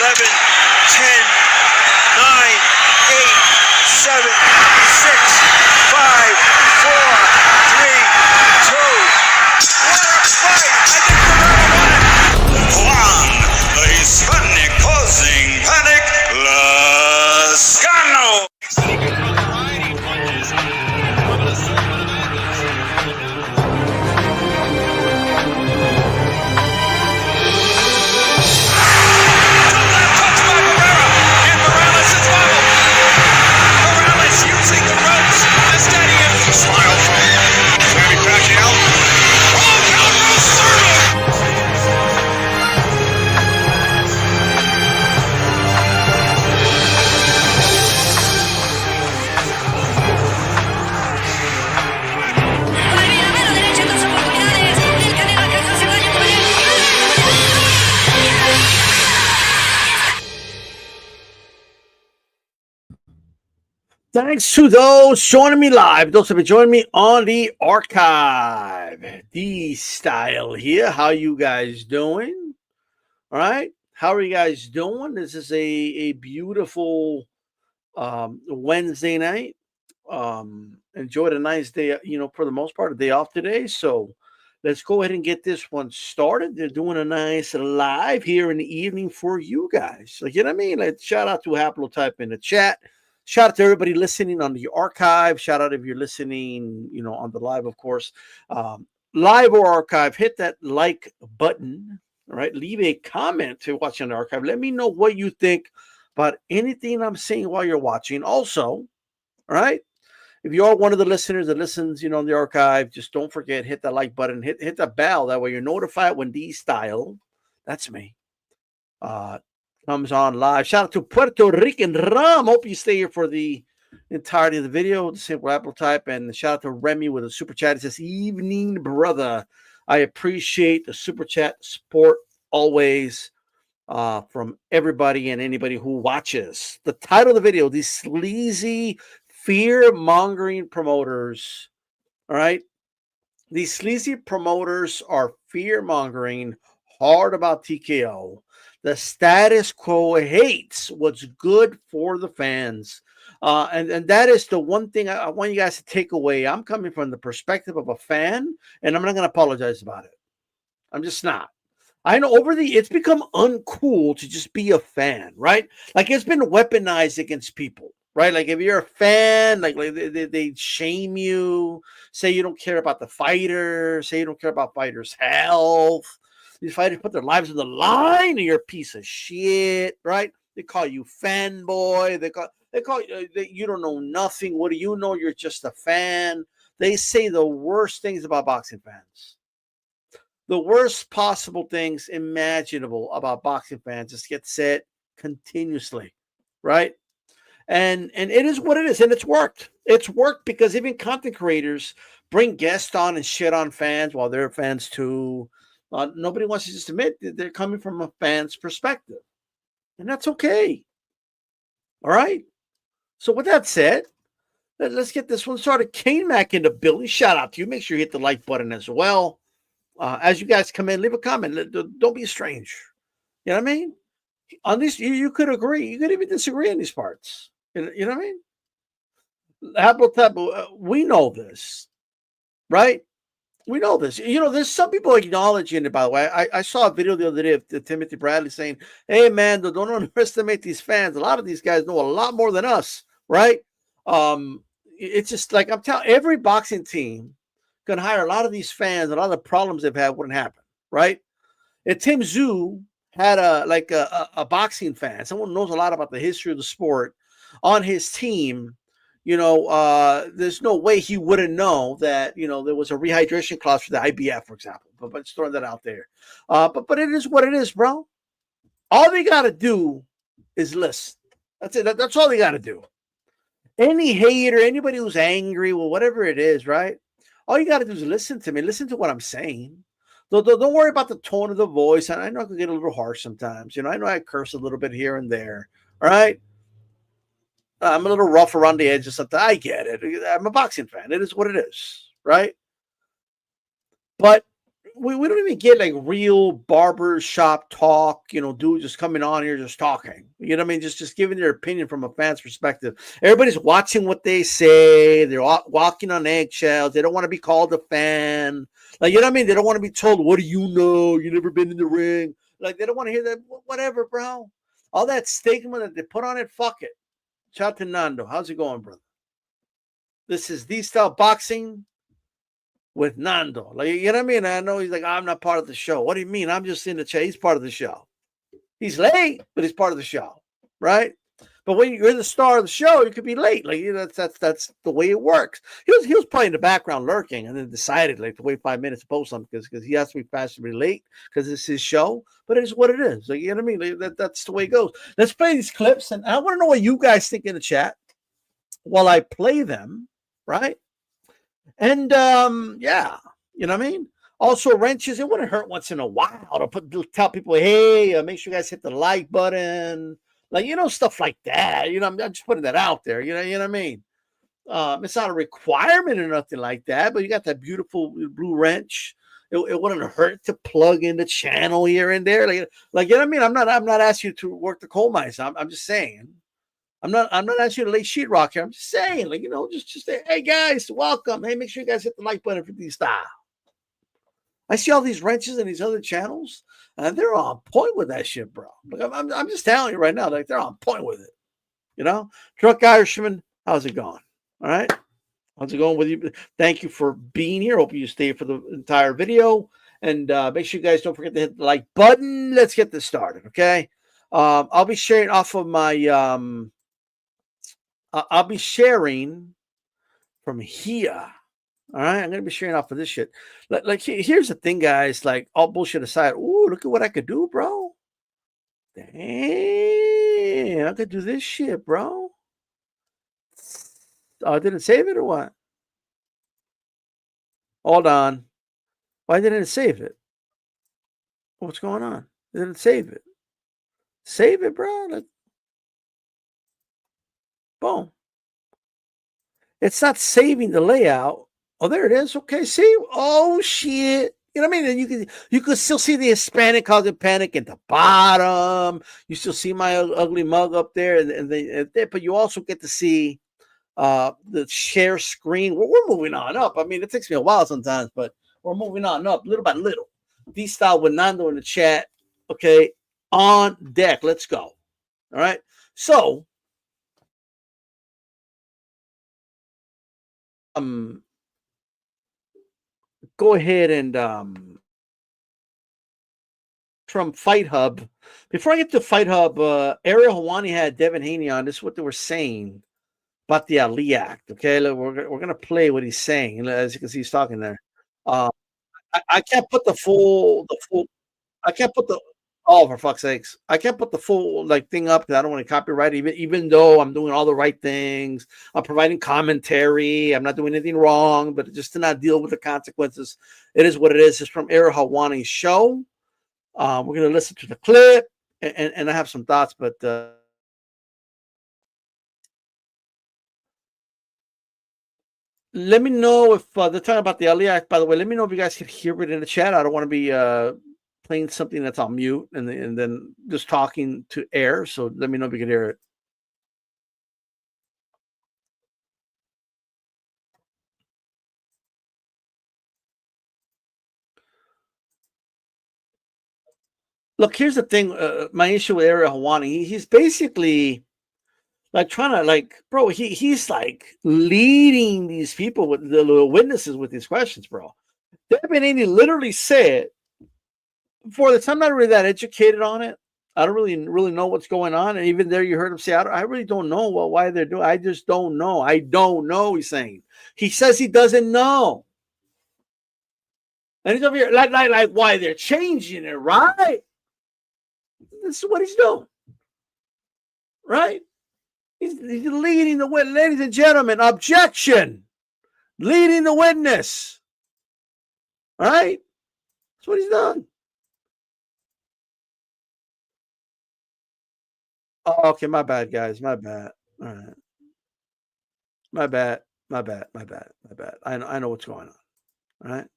11, 10, 9, 8, 7, 6, 5, 4, 3, 2. What a fight! I think Corona won it. Juan, the Hispanic causing panic, Lascano. Thanks to those joining me live, those have been joining me on the archive. D style here. How you guys doing? All right. How are you guys doing? This is a beautiful Wednesday night. Enjoyed a nice day, for the most part, a day off today. So let's go ahead and get this one started. They're doing a nice live here in the evening for you guys. Like, you know what I mean? Like, shout out to Haplotype in the chat. Shout out to everybody listening on the archive. Shout out if you're listening, on the live, of course. Live or archive, hit that like button. All right. Leave a comment to watch on the archive. Let me know what you think about anything I'm saying while you're watching. Also, all right, if you are one of the listeners that listens, on the archive, just don't forget, hit that like button, hit the bell. That way you're notified when D style, that's me, comes on live. Shout out to Puerto Rican Ram. Hope you stay here for the entirety of the video. The simple Apple type. And shout out to Remy with a super chat. It says, evening, brother. I appreciate the super chat support always from everybody and anybody who watches. The title of the video, these sleazy fear-mongering promoters. All right. These sleazy promoters are fear-mongering hard about TKO. The status quo hates what's good for the fans. And that is the one thing I want you guys to take away. I'm coming from the perspective of a fan, and I'm not going to apologize about it. I'm just not. I know it's become uncool to just be a fan, right? Like, it's been weaponized against people, right? Like, if you're a fan, like they shame you, say you don't care about the fighter, say you don't care about fighters' health. These fighters put their lives on the line, and you're a piece of shit, right? They call you fanboy. They call you, you don't know nothing. What do you know? You're just a fan. They say the worst things about boxing fans. The worst possible things imaginable about boxing fans just get said continuously, right? And it is what it is, and it's worked. It's worked because even content creators bring guests on and shit on fans while they're fans too. Nobody wants to just admit that they're coming from a fan's perspective, and that's okay. All right. So with that said, let's get this one started. Kane Mac in the building. Shout out to you. Make sure you hit the like button as well. As you guys come in, leave a comment. Don't be strange. You know what I mean? On these, you could agree. You could even disagree on these parts. You know what I mean? We know this, right? We know this. There's some people acknowledging it, by the way. I saw a video the other day of Timothy Bradley saying, hey, man, don't underestimate these fans. A lot of these guys know a lot more than us, right? It's just like I'm telling every boxing team can hire a lot of these fans. A lot of the problems they've had wouldn't happen, right? If Tim Zhu had a boxing fan, someone who knows a lot about the history of the sport on his team, there's no way he wouldn't know that, there was a rehydration clause for the IBF, for example. But just throwing that out there. But it is what it is, bro. All they got to do is listen. That's it. That's all they got to do. Any hater, anybody who's angry, well, whatever it is, right? All you got to do is listen to me. Listen to what I'm saying. Don't worry about the tone of the voice. I know I can get a little harsh sometimes. I know I curse a little bit here and there. All right. I'm a little rough around the edges. Something. I get it. I'm a boxing fan. It is what it is, right? But we don't even get like real barber shop talk, dude just coming on here just talking. You know what I mean? Just giving their opinion from a fan's perspective. Everybody's watching what they say. They're walking on eggshells. They don't want to be called a fan. Like, you know what I mean? They don't want to be told, what do you know? You never been in the ring. Like, they don't want to hear that. Whatever, bro. All that stigma that they put on it, fuck it. Shout out to Nando. How's it going, brother? This is The Style Boxing with Nando. Like, you know what I mean? I know he's like, I'm not part of the show. What do you mean? I'm just in the chat. He's part of the show. He's late, but he's part of the show, right? But when you're the star of the show, you could be late. Like, that's the way it works. He was probably in the background lurking, and then decided like to wait 5 minutes to post something because he has to be fashionably late because it's his show. But it's what it is. Like, you know what I mean? Like, that's the way it goes. Let's play these clips, and I want to know what you guys think in the chat while I play them, right? And yeah, you know what I mean? Also, wrenches, it wouldn't hurt once in a while to tell people, hey, make sure you guys hit the like button. Like, stuff like that. I'm just putting that out there. You know what I mean? It's not a requirement or nothing like that, but you got that beautiful blue wrench. It wouldn't hurt to plug in the channel here and there. Like, you know what I mean? I'm not asking you to work the coal mines. I'm just saying. I'm not asking you to lay sheetrock here. I'm just saying, like, just say, hey guys, welcome. Hey, make sure you guys hit the like button for these style. I see all these wrenches in these other channels, and they're on point with that shit, bro. Like, I'm just telling you right now, like, they're on point with it. Truck Irishman, how's it going? All right. How's it going with you? Thank you for being here. Hope you stay for the entire video. And make sure you guys don't forget to hit the like button. Let's get this started, okay? I'll be sharing off of my I'll be sharing from here. All right, I'm gonna be sharing off of this shit. Like here's the thing, guys. Like, all bullshit aside, ooh, look at what I could do, bro. Damn, I could do this shit, bro. Oh, I didn't save it or what? Hold on. Why didn't it save it? What's going on? It didn't save it. Save it, bro. Like, boom. It's not saving the layout. Oh, there it is. Okay, see? Oh shit. You know what I mean? And you can still see the Hispanic causing panic at the bottom. You still see my ugly mug up there, but you also get to see the share screen. We're moving on up. I mean, it takes me a while sometimes, but we're moving on up little by little. D style with Nando in the chat. Okay, on deck. Let's go. All right. So, go ahead and from Fight Hub. Before I get to Fight Hub, Ariel Hawani had Devin Haney on. This is what they were saying about the Ali Act. Okay, look, we're gonna play what he's saying. As you can see, he's talking there. I can't put the full. I can't put the. Oh, for fuck's sakes! I can't put the full like thing up because I don't want to copyright. Even though I'm doing all the right things, I'm providing commentary. I'm not doing anything wrong, but just to not deal with the consequences. It is what it is. It's from Ariel Hawani's show. We're gonna listen to the clip, and I have some thoughts, but let me know if they're talking about the Ali Act. By the way, let me know if you guys can hear it in the chat. I don't want to be playing something that's on mute and then just talking to air. So let me know if you can hear it. Look, here's the thing. My issue with Ariel Hawani, he's basically like trying to like, bro. He's like leading these people with the witnesses with these questions, bro. Devin Haney literally said before this. I'm not really that educated on it. I don't really know what's going on. And even there, you heard him say, I really don't know why they're doing. I just don't know. I don't know. He's saying. He says he doesn't know. And he's over here like why they're changing it, right? This is what he's doing, right? He's leading the witness, ladies and gentlemen. Objection, leading the witness. All right, that's what he's done. Oh, okay, my bad, guys. My bad. All right, my bad. My bad. My bad. My bad. I know what's going on. All right.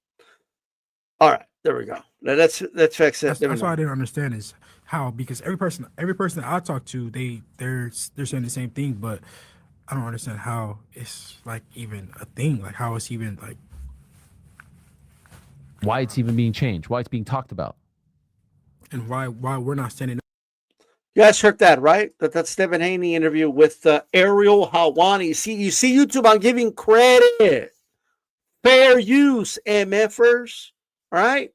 All right. There we go. Let's fix it. That's what I didn't understand is how, because every person that I talk to, they're saying the same thing, but I don't understand how it's like even a thing. Like how it's even like why it's even being changed, why it's being talked about. And why we're not standing up. You guys heard that, right? That Stephen Haney interview with Ariel Hawani. You see YouTube, I'm giving credit. Fair use, MFers. All right?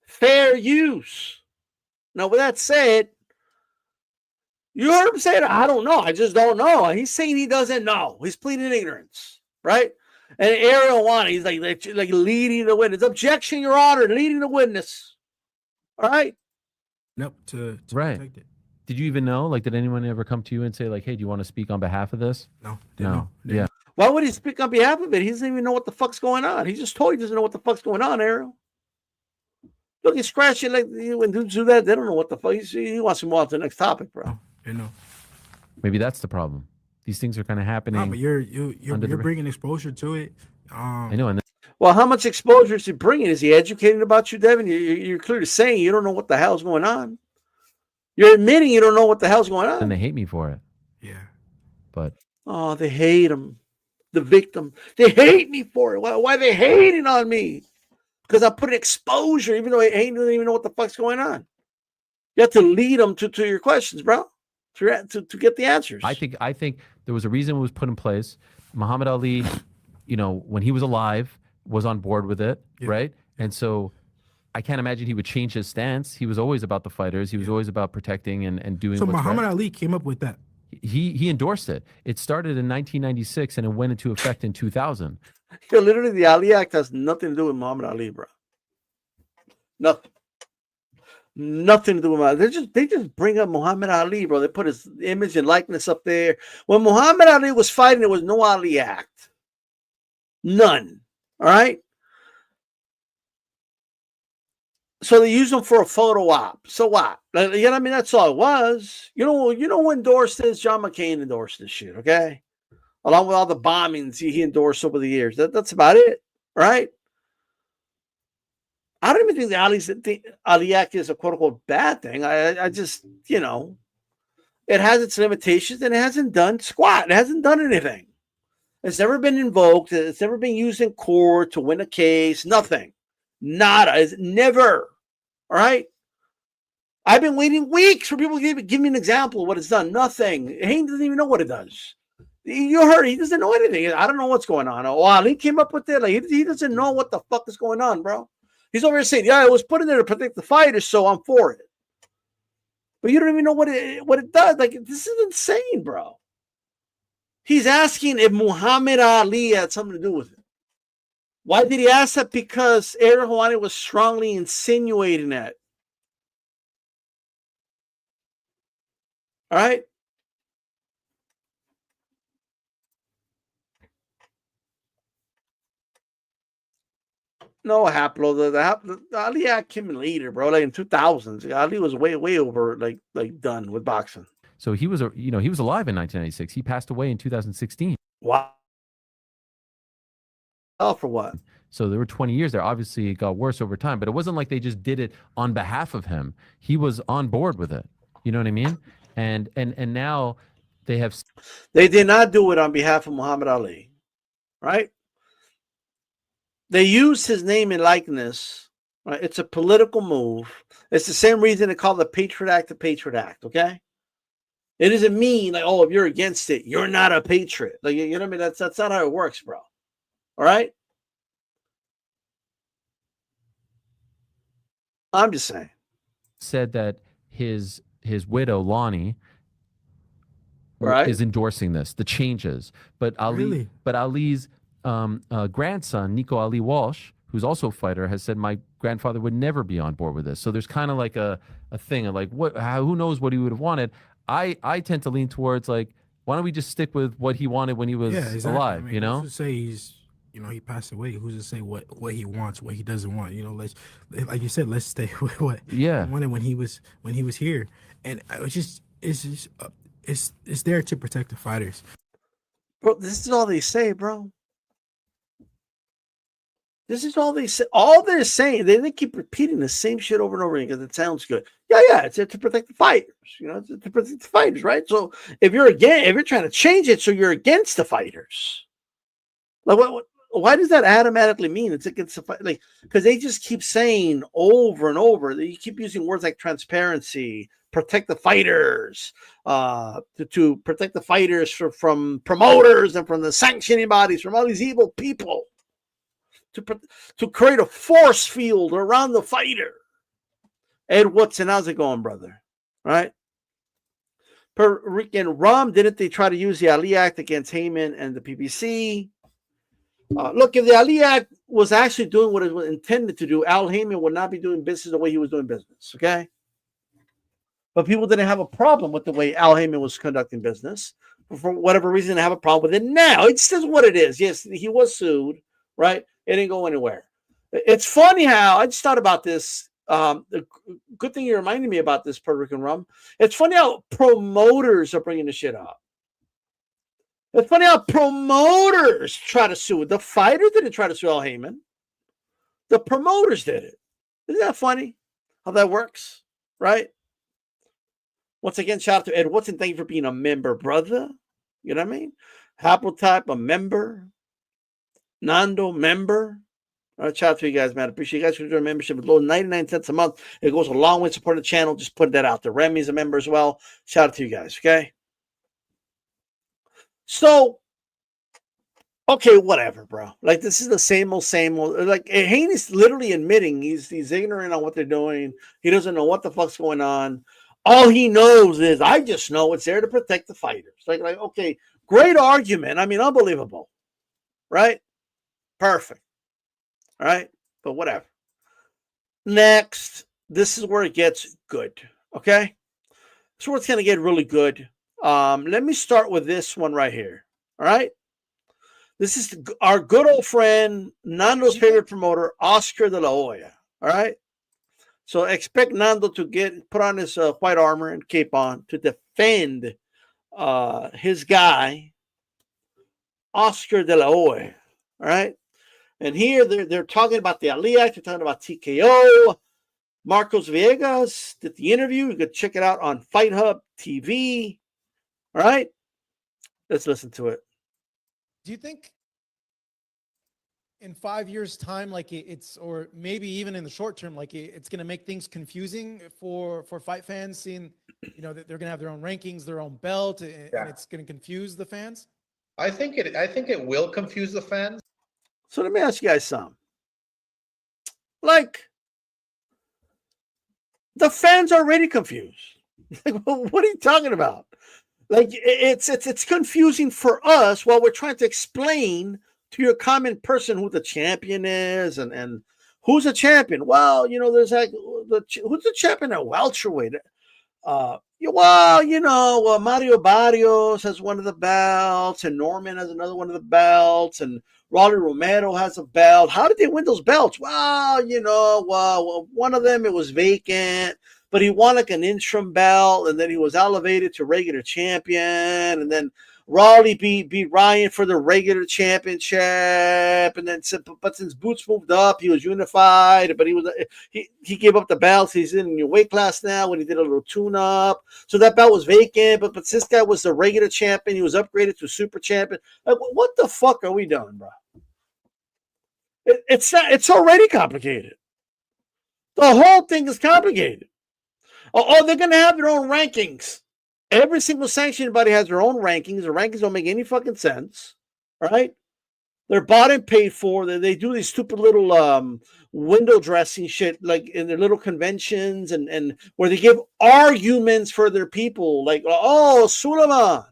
Fair use. Now, with that said, you heard him say, I don't know. I just don't know. He's saying he doesn't know. He's pleading ignorance, right? And Ariel Hawani, he's like leading the witness. Objection, Your Honor, leading the witness. All right? Nope, to right. protect it. Did you even know? Like, did anyone ever come to you and say, like, hey, do you want to speak on behalf of this? No. Yeah. Why would he speak on behalf of it? He doesn't even know what the fuck's going on. He just told you he doesn't know what the fuck's going on, Ariel. Look, he's scratching like when dudes do that, they don't know what the fuck. He wants to move on to the next topic, bro. No, you know. Maybe that's the problem. These things are kind of happening. No, but you're bringing exposure to it. I know. And well, how much exposure is he bringing? Is he educating about you, Devin? You're clearly saying you don't know what the hell's going on. You're admitting you don't know what the hell's going on. And they hate me for it. Yeah. But. Oh, they hate him. The victim. They hate me for it. Why are they hating on me? Because I'm putting exposure, even though he doesn't even know what the fuck's going on. You have to lead them to your questions, bro, to get the answers. I think there was a reason it was put in place. Muhammad Ali, when he was alive, was on board with it, right? And so I can't imagine he would change his stance. He was always about the fighters. He was always about protecting and doing. So what's Muhammad right. Ali came up with that. He endorsed it. It started in 1996 and it went into effect in 2000. Literally, the Ali Act has nothing to do with Muhammad Ali, bro. Nothing. Nothing to do with Muhammad. They just bring up Muhammad Ali, bro. They put his image and likeness up there. When Muhammad Ali was fighting, there was no Ali Act. None. All right? So they used him for a photo op. So what? You know what I mean? That's all it was. You know who endorsed this? John McCain endorsed this shit, okay? Along with all the bombings he endorsed over the years. That's about it, right? I don't even think the Ali Act is a quote-unquote bad thing. I just, it has its limitations and it hasn't done squat. It hasn't done anything. It's never been invoked. It's never been used in court to win a case. Nothing. Nada. It's never. All right? I've been waiting weeks for people to give me an example of what it's done. Nothing. Haynes doesn't even know what it does. You heard he doesn't know anything. I don't know what's going on. Oh, Ali came up with it. Like he doesn't know what the fuck is going on, bro. He's over here saying, "Yeah, it was put in there to protect the fighters, so I'm for it." But you don't even know what it does. Like this is insane, bro. He's asking if Muhammad Ali had something to do with it. Why did he ask that? Because Ariel Hawani was strongly insinuating that. All right. No, Haplo. The Ali Act came in later, bro. Like in 2000s, Ali was way over, like done with boxing. So he was he was alive in 1996. He passed away in 2016. Wow. Oh, for what? So there were 20 years there. Obviously, it got worse over time, but it wasn't like they just did it on behalf of him. He was on board with it. You know what I mean? And now they have. They did not do it on behalf of Muhammad Ali, right? They used his name and likeness. Right? It's a political move. It's the same reason they call the Patriot Act the Patriot Act, okay? It doesn't mean like, oh, if you're against it, you're not a patriot. Like, you know what I mean? That's not how it works, bro. All right? I'm just saying. Said that his widow, Lonnie, right, is endorsing this, the changes. But Ali's grandson, Nico Ali Walsh, who's also a fighter, has said my grandfather would never be on board with this. So there's kind of like a thing of like, who knows what he would have wanted. I tend to lean towards like, why don't we just stick with what he wanted when he was alive? I mean, who's to say he's, he passed away. Who's to say what he wants, what he doesn't want? Let's, like you said, let's stay with what he wanted when he was here. And it's there to protect the fighters. Bro, this is all they say, bro. This is all they say. All they're saying, they keep repeating the same shit over and over again because it sounds good. Yeah, it's to protect the fighters. It's to protect the fighters, right? So if you're trying to change it, so you're against the fighters. Like why does that automatically mean it's against the fight? Like, because they just keep saying over and over. They keep using words like transparency, protect the fighters, to protect the fighters from promoters and from the sanctioning bodies, from all these evil people, to create a force field around the fighter. Ed Woodson, how's it going, brother? Right? Per Rick and Rum, didn't they try to use the Ali Act against Heyman and the PBC? Look, if the Ali Act was actually doing what it was intended to do, Al Heyman would not be doing business the way he was doing business, okay? But people didn't have a problem with the way Al Heyman was conducting business. For whatever reason, they have a problem with it now. It just is what it is. Yes, he was sued, right? It didn't go anywhere. It's funny how, I just thought about this. Good thing you reminded me about this, Puerto Rican Rum. It's funny how promoters are bringing the shit up. It's funny how promoters try to sue it. The fighter didn't try to sue Al Heyman. The promoters did it. Isn't that funny how that works, right? Once again, shout out to Ed Woodson. Thank you for being a member, brother. You know what I mean? Haplotype, a member. Nando, member. All right, shout out to you guys, man. Appreciate you guys for doing membership with low 99 cents a month. It goes a long way to support the channel. Just put that out there. Remy's a member as well. Shout out to you guys, okay? So, okay, whatever, bro. Like, this is the same old. Like, Haney's literally admitting he's ignorant on what they're doing. He doesn't know what the fuck's going on. All he knows is, I just know it's there to protect the fighters. Like, okay, great argument. I mean, unbelievable, right? Perfect, right? But whatever. Next, this is where it gets good, okay? This is where it's going to get really good. Let me start with this one right here, all right? This is our good old friend, Nando's favorite promoter, Oscar de la Hoya, all right? So expect Nando to put on his white armor and cape on to defend his guy, Oscar de la Hoya, all right? And here they're talking about the Ali Act, they're talking about TKO. Marcos Villegas did the interview. You could check it out on Fight Hub TV. All right, let's listen to it. Do you think in 5 years' time, like or maybe even in the short term, like it's going to make things confusing for fight fans, seeing that they're going to have their own rankings, their own belt, and it's going to confuse the fans? I think it will confuse the fans. So let me ask you guys something. Like, the fans are already confused. Like, what are you talking about? Like, it's confusing for us while we're trying to explain to your common person who the champion is and who's a champion. Well, there's like who's the champion at welterweight? Mario Barrios has one of the belts, and Norman has another one of the belts, and Rolly Romero has a belt. How did they win those belts? Well, one of them, it was vacant, but he won like an interim belt, and then he was elevated to regular champion, and then Rolly beat Ryan for the regular championship, and then but since Boots moved up, he was unified. But he gave up the belts. He's in your weight class now. When he did a little tune-up, so that belt was vacant. But this guy was the regular champion. He was upgraded to super champion. Like, what the fuck are we doing, bro? It's already complicated. The whole thing is complicated. Oh, they're gonna have their own rankings. Every single sanctioned body has their own rankings. The rankings don't make any fucking sense, right? They're bought and paid for. They do these stupid little window dressing shit, like in their little conventions, and where they give arguments for their people, like, oh, Suleiman,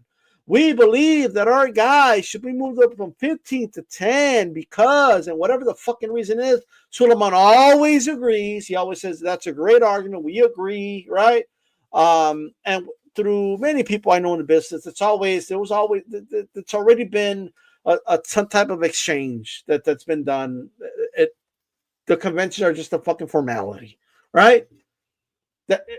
we believe that our guy should be moved up from 15 to 10 because, and whatever the fucking reason is, Suleiman always agrees. He always says that's a great argument. We agree, right? And through many people I know in the business, it's already been some type of exchange that's been done. The conventions are just a fucking formality, right?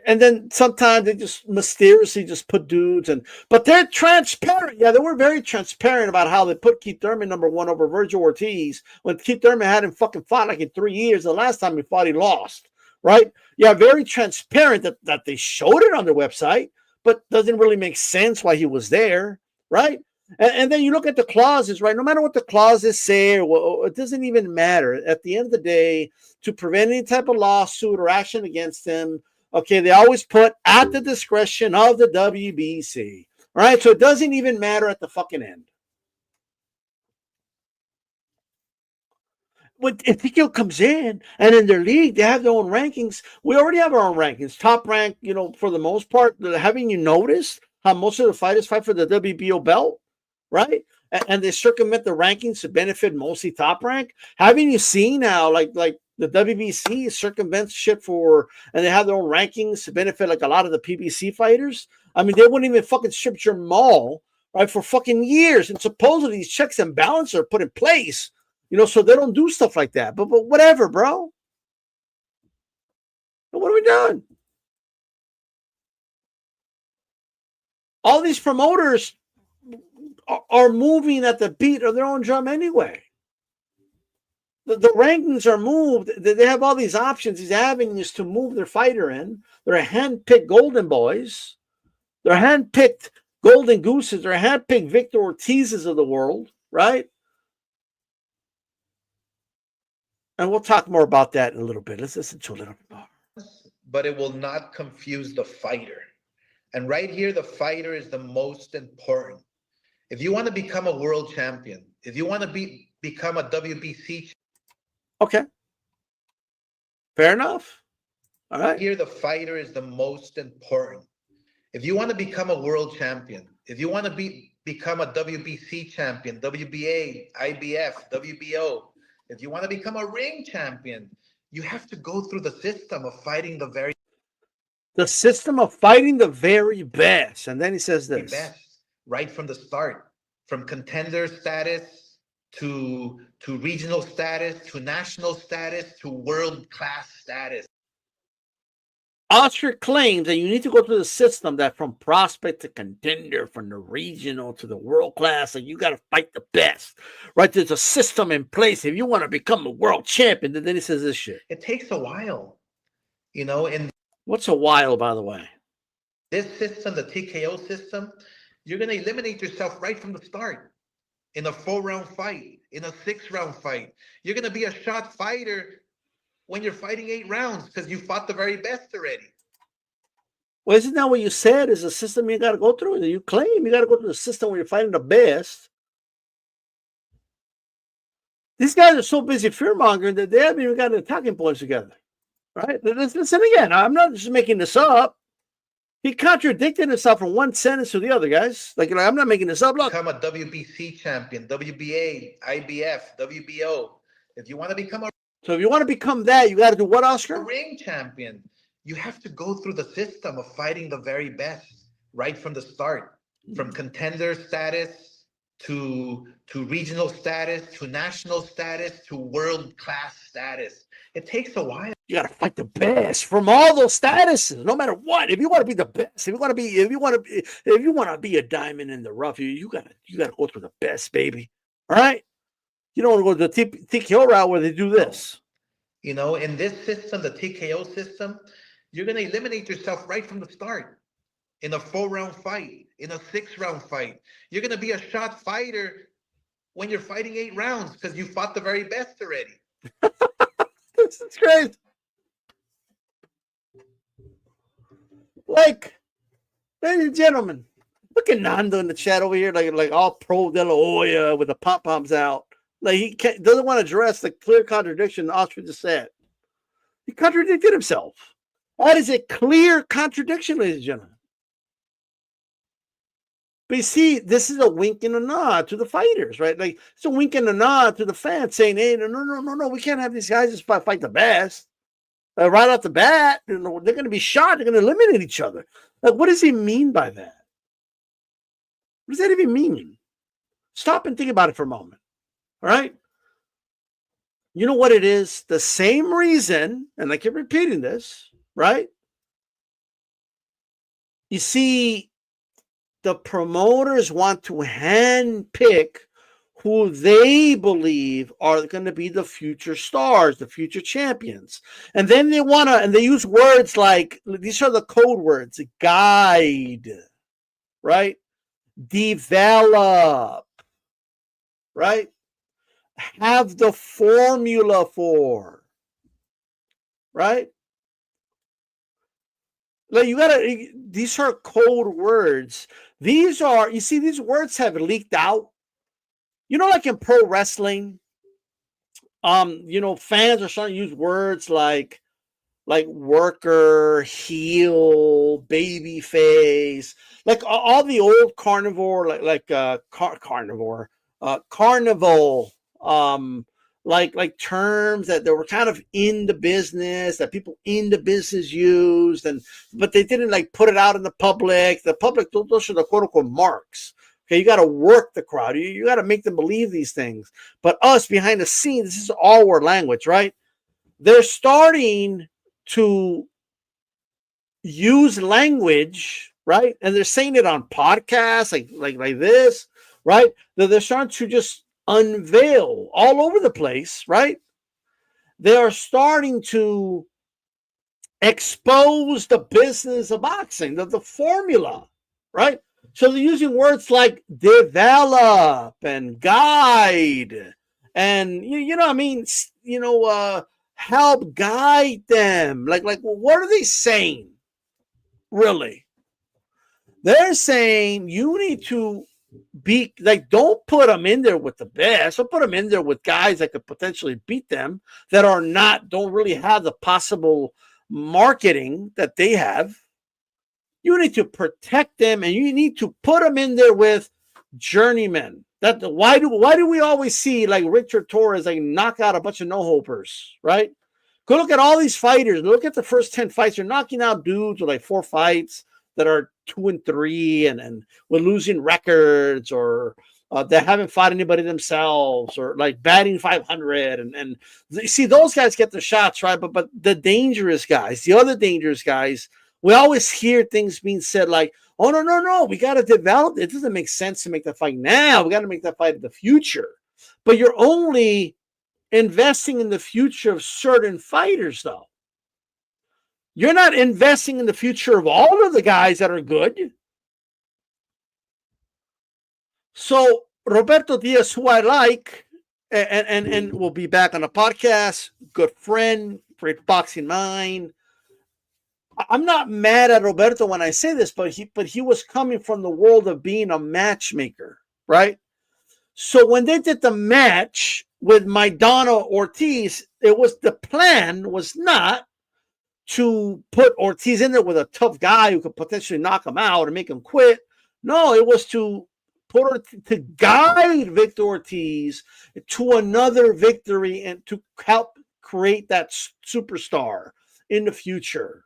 And then sometimes they just mysteriously just put dudes but they're transparent. Yeah, they were very transparent about how they put Keith Thurman #1 over Virgil Ortiz when Keith Thurman hadn't fucking fought like in 3 years. The last time he fought, he lost, right? Yeah, very transparent that they showed it on their website, but doesn't really make sense why he was there, right? And then you look at the clauses, right? No matter what the clauses say, it doesn't even matter. At the end of the day, to prevent any type of lawsuit or action against him, okay, they always put at the discretion of the WBC. All right, so it doesn't even matter at the fucking end. When Ezekiel comes in and in their league, they have their own rankings. We already have our own rankings. Top rank, for the most part. Haven't you noticed how most of the fighters fight for the WBO belt, right? And they circumvent the rankings to benefit mostly Top Rank. Haven't you seen now, like the WBC circumvents shit and they have their own rankings to benefit like a lot of the PBC fighters? I mean, they wouldn't even fucking strip your mall, right, for fucking years. And supposedly these checks and balances are put in place, so they don't do stuff like that. But whatever, bro. What are we doing? All these promoters are moving at the beat of their own drum anyway. The rankings are moved. They have all these options, these avenues to move their fighter in. They're hand-picked golden boys. They're hand-picked golden gooses. They're hand-picked Victor Ortizes of the world, right? And we'll talk more about that in a little bit. Let's listen to a little bit more. But it will not confuse the fighter. And right here, the fighter is the most important. If you want to become a world champion, if you want to become a WBC, okay, fair enough. All right. Here, the fighter is the most important. If you want to become a world champion, if you want to become a WBC champion, WBA, IBF, WBO, if you want to become a ring champion, you have to go through the system of fighting the very best. And then he says this. Best, right from the start, from contender status to regional status, to national status, to world-class status. Oscar claims that you need to go through the system that from prospect to contender, from the regional to the world class, and you got to fight the best, right? There's a system in place if you want to become a world champion. And then he says this shit. It takes a while, and what's a while, by the way? This system, the TKO system, you're going to eliminate yourself right from the start. In a 4-round fight, in a 6-round fight, you're going to be a shot fighter when you're fighting 8 rounds because you fought the very best already. Well, isn't that what you said is a system you got to go through? You claim you got to go through the system where you're fighting the best. These guys are so busy fear-mongering that they haven't even got the talking points together, right? Listen again. I'm not just making this up. He contradicted himself from one sentence to the other, guys. Like I'm not making this up. Look. Become a WBC champion, WBA, IBF, WBO. If you want to become So if you want to become that, you got to do what, Oscar? A ring champion. You have to go through the system of fighting the very best right from the start, from contender status to regional status, to national status, to world-class status. It takes a while. You got to fight the best from all those statuses, no matter what. If you want to be the best, if you want to be a diamond in the rough, you got to go through the best, baby. All right. You don't want to go to the TKO route where they do this. In this system, the TKO system, you're going to eliminate yourself right from the start. In a 4-round fight, in a 6-round fight, you're going to be a shot fighter when you're fighting 8 rounds because you fought the very best already. This is great. Like, ladies and gentlemen, look at Nando in the chat over here, like all pro De La Hoya with the pom-poms out. Like he doesn't want to address the clear contradiction Oscar just said. He contradicted himself. That is a clear contradiction, ladies and gentlemen. But you see, this is a wink and a nod to the fighters, right? Like it's a wink and a nod to the fans saying, "Hey, no, we can't have these guys just fight the best right off the bat. They're going to be shot. They're going to eliminate each other." Like, what does he mean by that? What does that even mean? Stop and think about it for a moment. All right. You know what it is? The same reason, and I keep repeating this, right? You see, the promoters want to handpick who they believe are going to be the future stars, the future champions. And then they want to, and they use words like, these are the code words: guide, right? Develop, right? Have the formula for, right? Like you gotta, these are code words. These are, you see, these words have leaked out. You know, like in pro wrestling, fans are starting to use words like worker, heel, baby face, like all the old carnivore, carnivore, carnival, like terms that were kind of in the business, that people in the business used, but they didn't like put it out in the public. The public, those are the quote unquote marks. Okay, you got to work the crowd. You got to make them believe these things. But us behind the scenes, this is all word language, right? They're starting to use language, right? And they're saying it on podcasts like this, right? They're starting to just unveil all over the place, right? They are starting to expose the business of boxing, the formula, right? So they're using words like develop and guide and I mean, help guide them. Like what are they saying? Really? They're saying you need to be like, don't put them in there with the best. Don't put them in there with guys that could potentially beat them, that don't really have the possible marketing that they have. You need to protect them, and you need to put them in there with journeymen. Why do we always see like Richard Torres like knock out a bunch of no-hopers, right? Go look at all these fighters. Look at the first 10 fights. They're knocking out dudes with like 4 fights that are 2-3 and with losing records, or they haven't fought anybody themselves, or like batting 500. And you see, those guys get the shots, right? But the dangerous guys, the other dangerous guys, we always hear things being said like, oh, no, we got to develop. It doesn't make sense to make the fight now. We got to make that fight in the future. But you're only investing in the future of certain fighters, though. You're not investing in the future of all of the guys that are good. So Roberto Diaz, who I like, and will be back on the podcast, good friend, great boxing mind. I'm not mad at Roberto when I say this, but he was coming from the world of being a matchmaker, right? So when they did the match with Maidana Ortiz, the plan was not to put Ortiz in there with a tough guy who could potentially knock him out and make him quit. No, it was to guide Victor Ortiz to another victory and to help create that superstar in the future.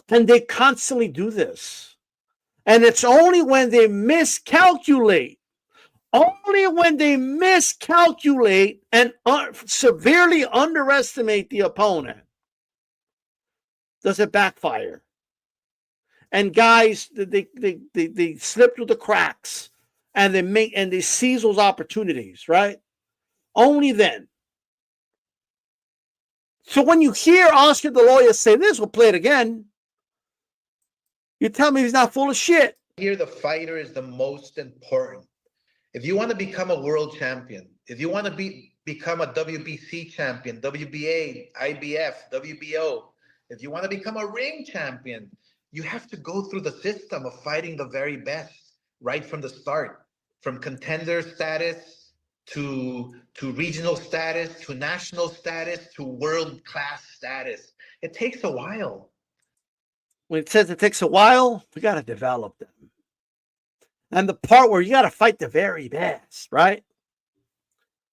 And they constantly do this. And it's only when they miscalculate and severely underestimate the opponent does it backfire. And guys, they slip through the cracks, and they seize those opportunities, right? Only then. So when you hear Oscar De La Hoya say this, we'll play it again. You tell me he's not full of shit. Here, the fighter is the most important. If you want to become a world champion, if you want to become a WBC champion, WBA, IBF, WBO, if you want to become a ring champion, you have to go through the system of fighting the very best right from the start, from contender status to regional status, to national status, to world-class status. It takes a while. When it says it takes a while, we got to develop them. And the part where you got to fight the very best, right?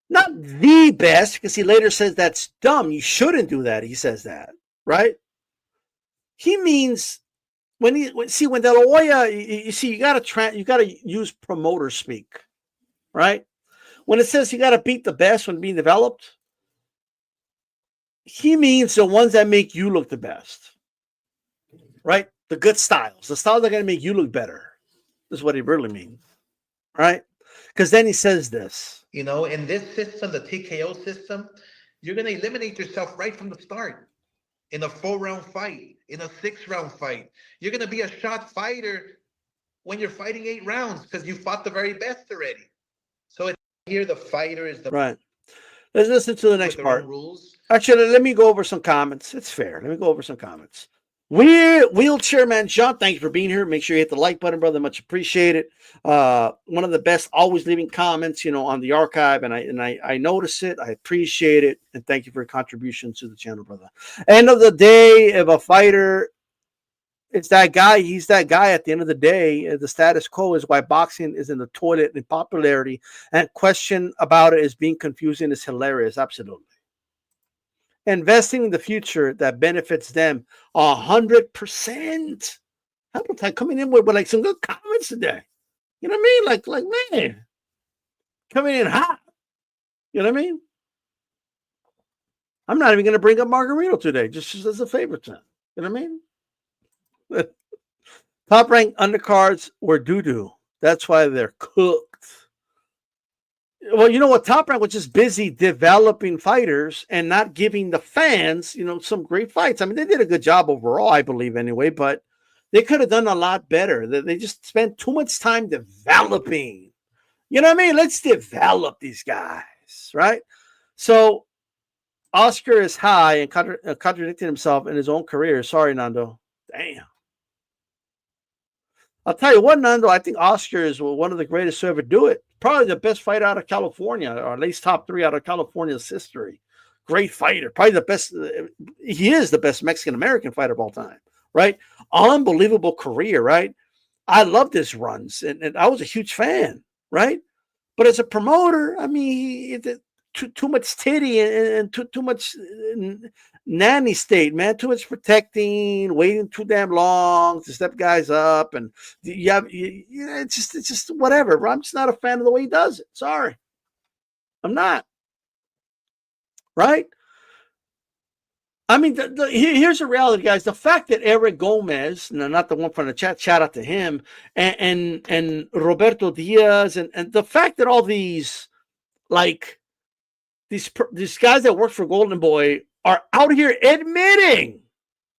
Not the best, because he later says that's dumb. You shouldn't do that. He says that, right? He means when De La Hoya, you got to use promoter speak, right? When it says you got to beat the best when being developed, he means the ones that make you look the best, right? The good styles. The styles that are going to make you look better. This is what he really means. Right? Because then he says this. You know, in this system, the TKO system, you're going to eliminate yourself right from the start. In a 4-round fight, in a 6-round fight, you're going to be a shot fighter when you're fighting 8 rounds because you fought the very best already. So it's here the fighter is the right. Let's listen to the next part. Rules. Actually, let me go over some comments. It's fair. Let me go over some comments. Wheelchair Man John, thank you for being here. Make sure you hit the like button, brother. Much appreciated. One of the best, always leaving comments, on the archive, and I notice it. I appreciate it, and thank you for your contribution to the channel, brother. End of the day, if a fighter is that guy, he's that guy. At the end of the day, the status quo is why boxing is in the toilet in popularity, and question about it is being confusing is hilarious. Absolutely. Investing in the future that benefits them 100%. Appetite coming in with like some good comments today. You know what I mean? Like man, coming in hot. You know what I mean? I'm not even going to bring up Margarito today, just as a favor to him. You know what I mean? Top rank undercards were doo-doo. That's why they're cooked. Well, you know what? Top Rank was just busy developing fighters and not giving the fans, some great fights. I mean, they did a good job overall, I believe, anyway, but they could have done a lot better. They just spent too much time developing. You know what I mean? Let's develop these guys, right? So Oscar is high and contradicting himself in his own career. Sorry, Nando. Damn. I'll tell you what, Nando, I think Oscar is one of the greatest to ever do it. Probably the best fighter out of California, or at least top 3 out of California's history. Great fighter. Probably the best. He is the best Mexican-American fighter of all time, right? Unbelievable career, right? I loved his runs, and I was a huge fan, right? But as a promoter, I mean, too much titty and too much nanny state, man. Too much protecting, waiting too damn long to step guys up, and it's just whatever. Bro. I'm just not a fan of the way he does it. Sorry, I'm not. Right? I mean, here's the reality, guys. The fact that Eric Gomez, not the one from the chat, shout out to him, and Roberto Diaz, and the fact that all these these guys that work for Golden Boy are out here admitting,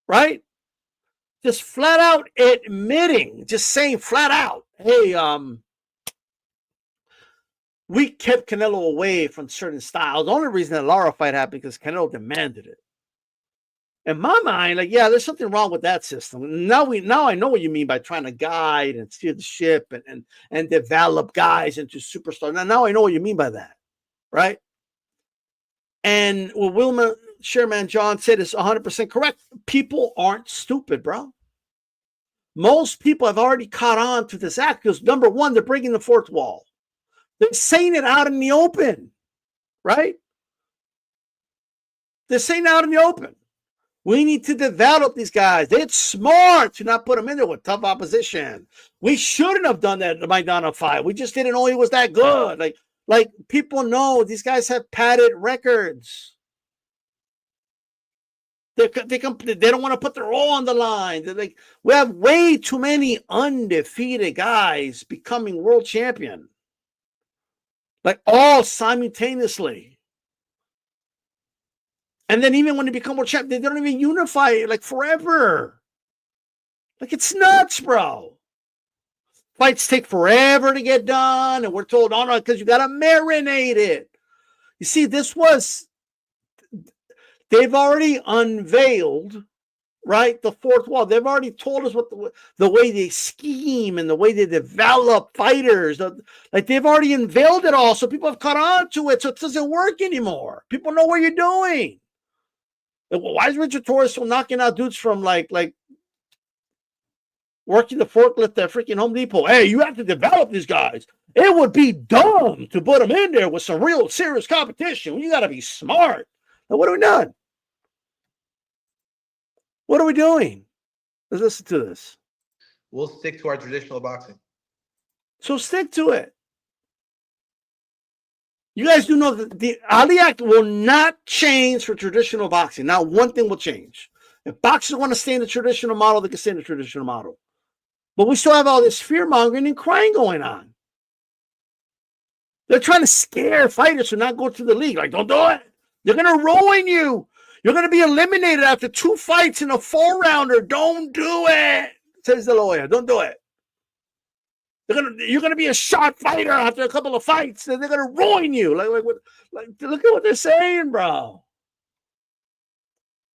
right? Just flat out admitting, just saying flat out, hey, we kept Canelo away from certain styles. The only reason that Lara fight happened because Canelo demanded it. In my mind, there's something wrong with that system. Now I know what you mean by trying to guide and steer the ship and develop guys into superstars. Now I know what you mean by that, right? And what Wilma Sherman John said is 100% correct. People aren't stupid, bro. Most people have already caught on to this act because, number one, they're breaking the fourth wall. They're saying it out in the open, right? They're saying it out in the open. We need to develop these guys. It's smart to not put them in there with tough opposition. We shouldn't have done that in the Maidana fight. We just didn't know he was that good. Like people know these guys have padded records. They don't want to put their all on the line. We have way too many undefeated guys becoming world champion. All simultaneously. And then even when they become world champion, they don't even unify forever. It's nuts, bro. Fights take forever to get done, and we're told, oh no, because you got to marinate it. You see, they've already unveiled, right, the fourth wall. They've already told us what the way they scheme and the way they develop fighters. They've already unveiled it all, so people have caught on to it, so it doesn't work anymore. People know what you're doing. Why is Richard Torres still knocking out dudes from working the forklift at freaking Home Depot? Hey, you have to develop these guys. It would be dumb to put them in there with some real serious competition. You got to be smart. Now, what are we doing? What are we doing? Let's listen to this. We'll stick to our traditional boxing. So stick to it. You guys do know that the Ali Act will not change for traditional boxing. Now, one thing will change. If boxers want to stay in the traditional model, they can stay in the traditional model. But we still have all this fear mongering and crying going on. They're trying to scare fighters to not go to the league. Like, don't do it. They're going to ruin you. You're going to be eliminated after 2 fights in a 4-rounder. Don't do it, says the lawyer. Don't do it. You're gonna be a shot fighter after a couple of fights, and they're gonna ruin you. Like look at what they're saying, bro.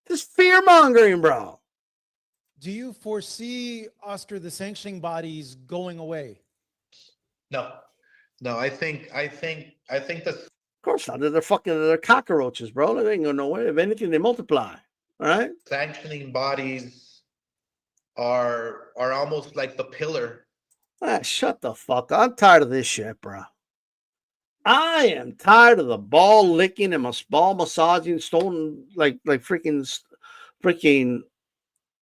This fear mongering, bro. Do you foresee, Oscar, the sanctioning bodies going away? No. I think the Of course not. They're cockroaches, bro. They ain't going nowhere. If anything, they multiply. All right. sanctioning bodies are almost like the pillar. Shut the fuck up. I'm tired of this shit, bro. I am tired of the ball licking and ball massaging, stone like freaking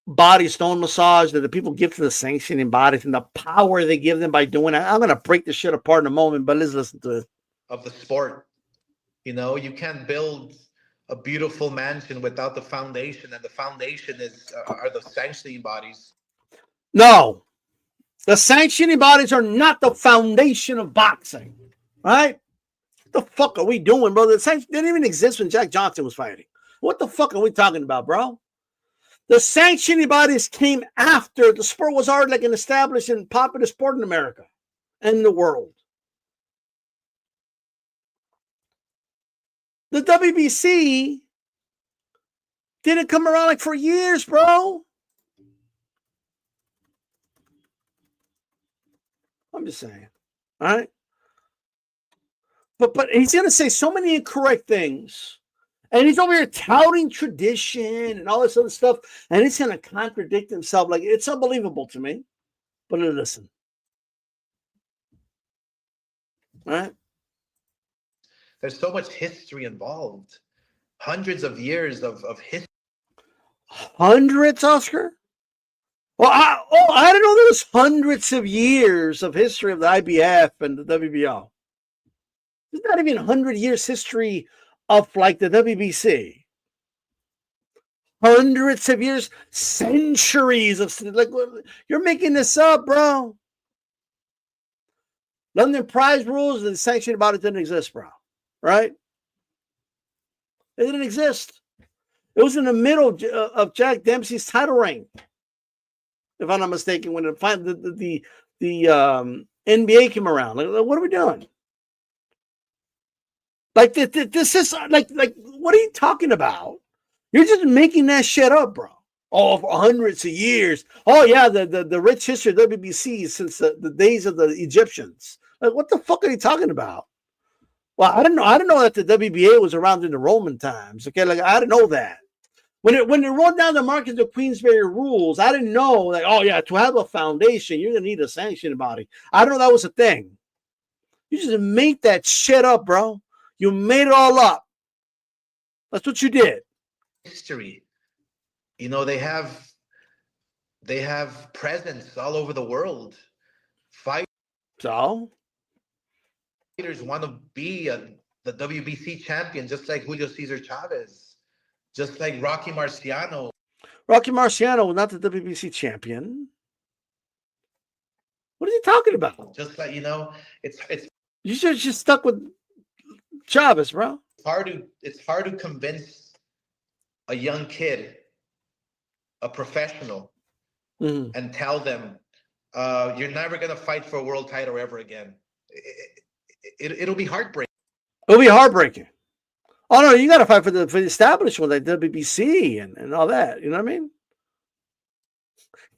body stone massage that the people give to the sanctioning bodies and the power they give them by doing it. I'm gonna break this shit apart in a moment, but let's listen to it. Of the sport. You know, you can't build a beautiful mansion without the foundation, and the foundation are the sanctioning bodies. No. The sanctioning bodies are not the foundation of boxing, right? What the fuck are we doing, bro? The sanctions didn't even exist when Jack Johnson was fighting. What the fuck are we talking about, bro? The sanctioning bodies came after the sport was already like an established and popular sport in America and the world. The WBC didn't come around like for years, bro. I'm just saying. All right. But he's going to say so many incorrect things. And he's over here touting tradition and all this other stuff. And he's going to contradict himself. Like, it's unbelievable to me. But listen. All right. There's so much history involved. Hundreds of years of history. Hundreds, Oscar? Well, I didn't know there was hundreds of years of history of the IBF and the WBO. There's not even 100 years history of like the WBC. Hundreds of years, centuries of like you're making this up, bro. London prize rules and sanctioning about it didn't exist, bro. Right? It didn't exist. It was in the middle of Jack Dempsey's title reign, if I'm not mistaken, when the NBA came around. Like, what are we doing? Like this is like what are you talking about? You're just making that shit up, bro. Oh, for hundreds of years. Oh yeah, the rich history of WBC since the days of the Egyptians. Like, what the fuck are you talking about? Well, I didn't know that the WBA was around in the Roman times. Okay, like I didn't know that. When they wrote down the Marquess of Queensberry rules, I didn't know like, oh yeah, to have a foundation, you're gonna need a sanctioning body. I didn't know that was a thing. You just made that shit up, bro. You made it all up. That's what you did. History. You know, they have presence all over the world. Fighters want to be the WBC champion, just like Julio Cesar Chavez, just like Rocky Marciano. Rocky Marciano was not the WBC champion. What are you talking about? Just like, you know, it's you should just stuck with Chavez, bro. It's hard to convince a young kid, a professional, and tell them you're never gonna fight for a world title ever again. It'll be heartbreaking. It'll be heartbreaking. Oh no, you got to fight for the established one, like WBC and all that. You know what I mean?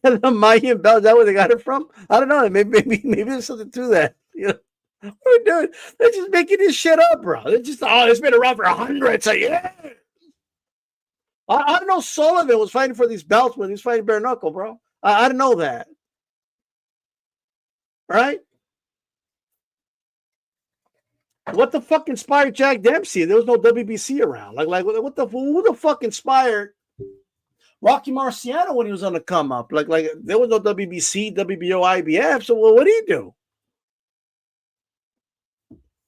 And the Mayan belt, is that where they got it from? I don't know. Maybe there's something to that. You know, what are we doing? They're just making this shit up, bro. They're just it's been around for hundreds of years. I don't know Sullivan was fighting for these belts when he was fighting bare knuckle, bro. I didn't know that. Right? What the fuck inspired Jack Dempsey? There was no WBC around. Like who the fuck inspired Rocky Marciano when he was on the come up? Like there was no WBC, WBO, IBF. So what did he do?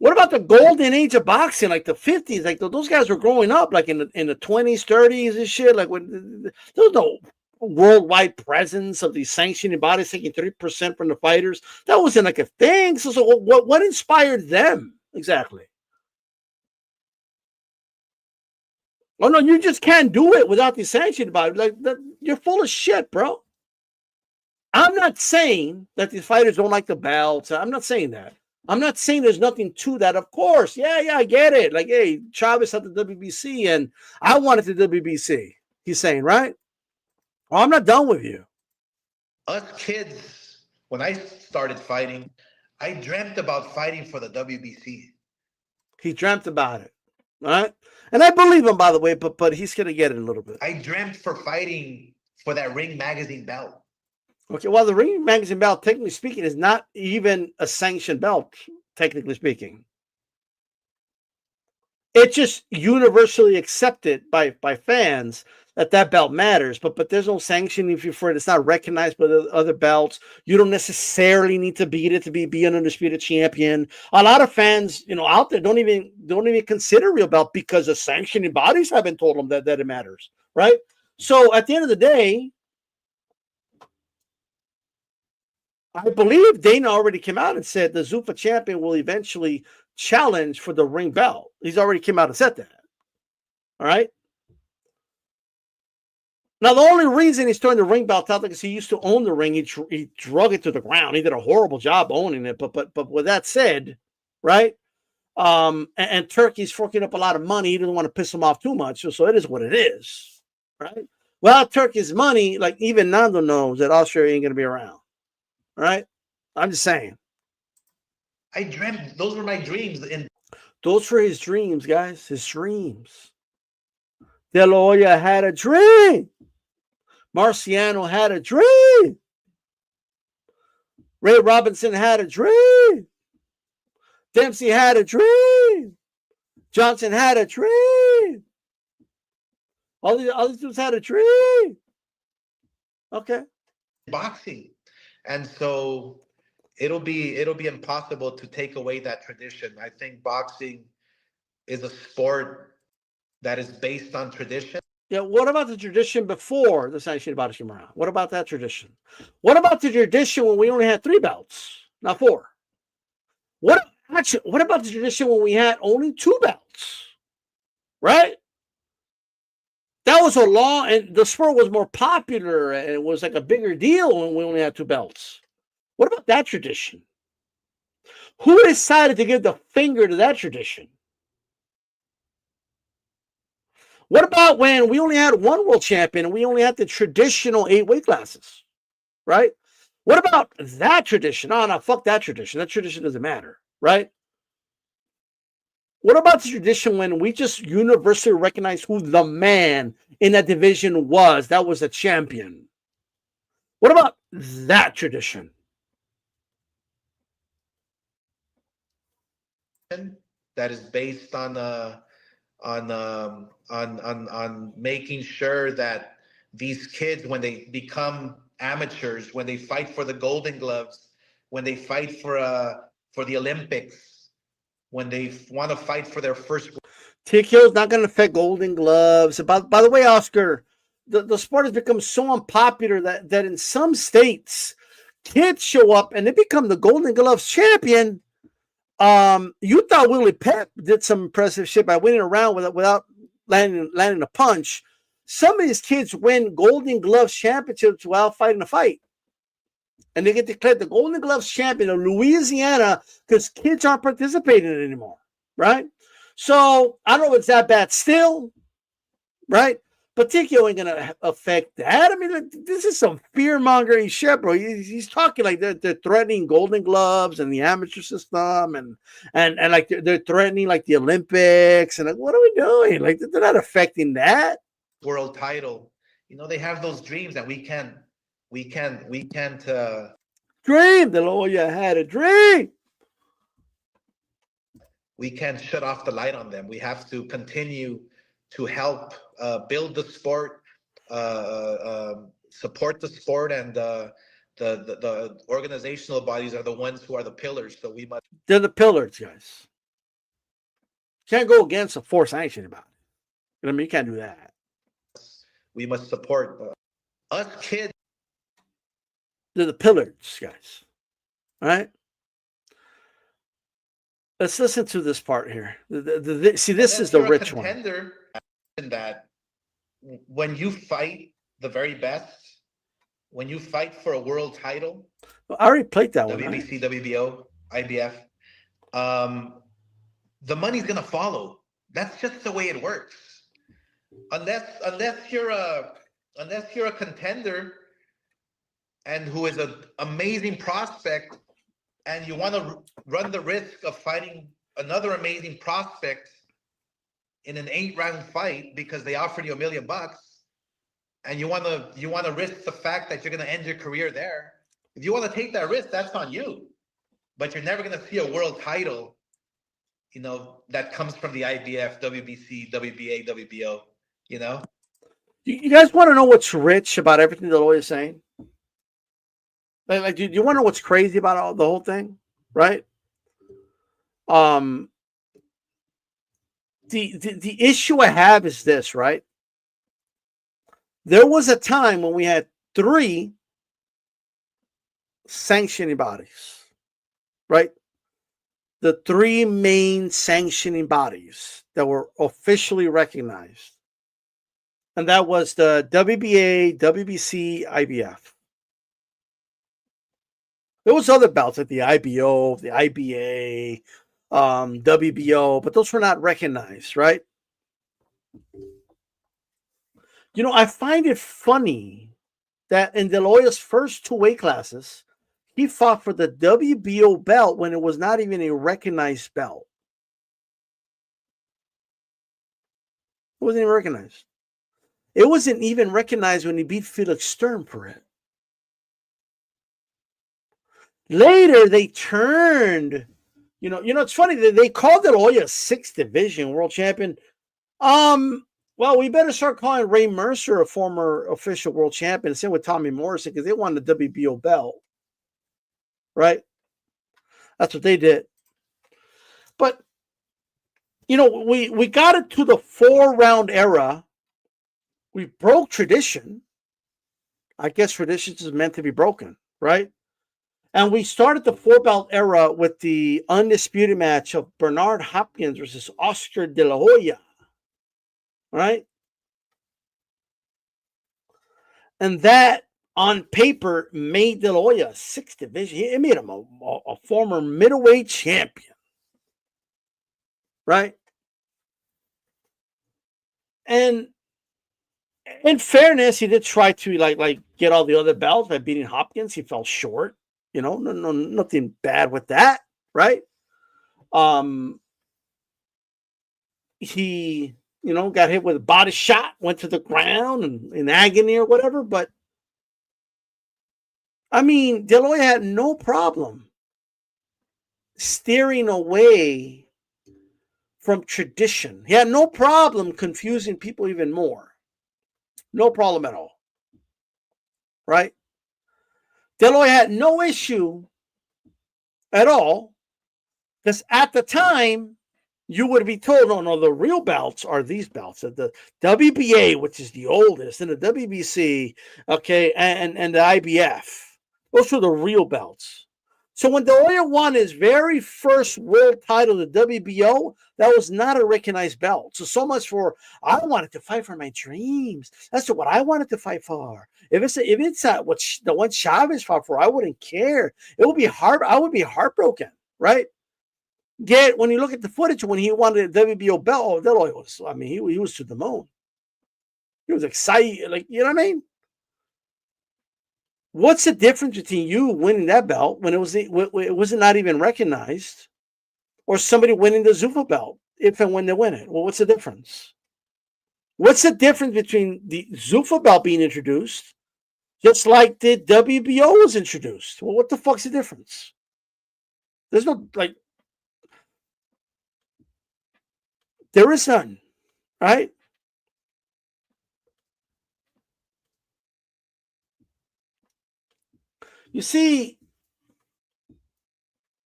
What about the golden age of boxing, like the 50s? Like those guys were growing up, like in the 20s, 30s and shit. Like when there was no worldwide presence of these sanctioning bodies taking 3% from the fighters. That wasn't like a thing. So what inspired them exactly? Oh no, you just can't do it without the sanctioning body. Like you're full of shit, bro. I'm not saying that these fighters don't like the belts. I'm not saying that. I'm not saying there's nothing to that. Of course, yeah, I get it. Like, hey, Chavez had the WBC, and I wanted the WBC. He's saying, right? Well, I'm not done with you. Us kids, when I started fighting, I dreamt about fighting for the WBC. He dreamt about it, right? And I believe him, by the way, but he's gonna get it in a little bit. I dreamt for fighting for that Ring Magazine belt. Okay, well, the Ring Magazine belt, technically speaking, is not even a sanctioned belt, technically speaking. It's just universally accepted by fans that belt matters, but there's no sanctioning for it. It's not recognized by the other belts. You don't necessarily need to beat it to be an undisputed champion. A lot of fans, out there don't even consider real belt because the sanctioning bodies haven't told them that it matters, right? So at the end of the day, I believe Dana already came out and said the Zuffa champion will eventually challenge for the ring belt. He's already came out and said that. All right. Now, the only reason he's throwing the ring belt out because he used to own the ring, he drug it to the ground. He did a horrible job owning it. But with that said, right? And Turkey's forking up a lot of money. He doesn't want to piss him off too much. So it is what it is, right? Without Turkey's money, like even Nando knows that Austria ain't going to be around. Right? I'm just saying. I dreamt, those were my dreams. Those were his dreams, guys. His dreams. De La Hoya had a dream. Marciano had a dream. Ray Robinson had a dream. Dempsey had a dream. Johnson had a dream. All these dudes had a dream. Okay. Boxing. And so it'll be impossible to take away that tradition. I think boxing is a sport that is based on tradition. Yeah, what about the tradition before the sanctioned bodies came around? What about that tradition? What about the tradition when we only had 3 belts, not 4? What about the tradition when we had only 2 belts? Right? That was a law, and the sport was more popular, and it was like a bigger deal when we only had 2 belts. What about that tradition? Who decided to give the finger to that tradition? What about when we only had 1 world champion and we only had the traditional 8 weight classes, right? What about that tradition? Oh, no, fuck that tradition. That tradition doesn't matter, right? What about the tradition when we just universally recognize who the man in that division was? That was a champion. What about that tradition? That is based on making sure that these kids, when they become amateurs, when they fight for the Golden Gloves, when they fight for the Olympics, when they want to fight for their first. TKO is not going to affect Golden Gloves. By the way, Oscar, the sport has become so unpopular that in some states, kids show up and they become the Golden Gloves champion. You thought Willie Pep did some impressive shit by winning a round without landing a punch. Some of these kids win Golden Gloves championships while fighting a fight. And they get declared the Golden Gloves champion of Louisiana because kids aren't participating in it anymore, right? So I don't know if it's that bad still, right? But TKO ain't gonna affect that. I mean, this is some fear-mongering shit, bro. He's talking like they're threatening Golden Gloves and the amateur system, and like they're threatening like the Olympics, and like, what are we doing? Like they're not affecting that world title. They have those dreams that we can't. Dream. The lawyer had a dream. We can't shut off the light on them. We have to continue to help build the sport, support the sport, and the organizational bodies are the ones who are the pillars. So we must. They're the pillars, guys. Can't go against a forced sanction about it. You know what I mean? You can't do that. We must support us kids. They're the pillars, guys. All right. Let's listen to this part here. See, this is the rich one. Contender, that when you fight the very best, when you fight for a world title, I already played that one. WBC, right? WBO, IBF, the money's gonna follow. That's just the way it works. Unless you're a contender and who is an amazing prospect, and you want to run the risk of fighting another amazing prospect in an 8-round fight because they offered you $1 million, and you want to risk the fact that you're going to end your career there. If you want to take that risk, that's on you. But you're never going to see a world title, you know, that comes from the IBF, WBC, WBA, WBO. You know. You guys want to know what's rich about everything that Hoya is saying? Like, do you want to know what's crazy about the whole thing, right? The issue I have is this, right? There was a time when we had 3 sanctioning bodies, right? The 3 main sanctioning bodies that were officially recognized, and that was the WBA, WBC, IBF. There was other belts like the IBO, the IBA, WBO, but those were not recognized, right? You know, I find it funny that in De La Hoya's first 2 weight classes, he fought for the WBO belt when it was not even a recognized belt. It wasn't even recognized. It wasn't even recognized when he beat Felix Sturm for it. Later, they turned, you know, it's funny that they called De La Hoya a 6th division world champion. Well, we better start calling Ray Mercer a former official world champion. Same with Tommy Morrison because they won the WBO belt, right? That's what they did. But you know, we got it to the 4-round era. We broke tradition. I guess tradition is meant to be broken, right? And we started the 4-belt era with the undisputed match of Bernard Hopkins versus Oscar De La Hoya, right? And that, on paper, made De La Hoya a 6th division. It made him a former middleweight champion, right? And in fairness, he did try to like get all the other belts by beating Hopkins. He fell short. You know, no, nothing bad with that, right? He, you know, got hit with a body shot, went to the ground and in agony or whatever. But I mean, De La Hoya had no problem steering away from tradition. He had no problem confusing people even more. No problem at all. Right? De La Hoya had no issue at all because at the time, you would be told, no, the real belts are these belts. The WBA, which is the oldest, and the WBC, okay, and the IBF. Those were the real belts. So when De La Hoya won his very first world title, the WBO, that was not a recognized belt. So much for, I wanted to fight for my dreams. That's what I wanted to fight for. If it's what the one Chavez fought for, I wouldn't care. It would be hard. I would be heartbroken, right? Yet when you look at the footage when he won the WBO belt, De La Hoya was, I mean, he was to the moon. He was excited, like, you know what I mean? What's the difference between you winning that belt when it was not even recognized, or somebody winning the Zuffa belt if and when they win it? Well, what's the difference? What's the difference between the Zuffa belt being introduced, just like the WBO was introduced? Well, what the fuck's the difference? There's no, like, there is none, right? You see,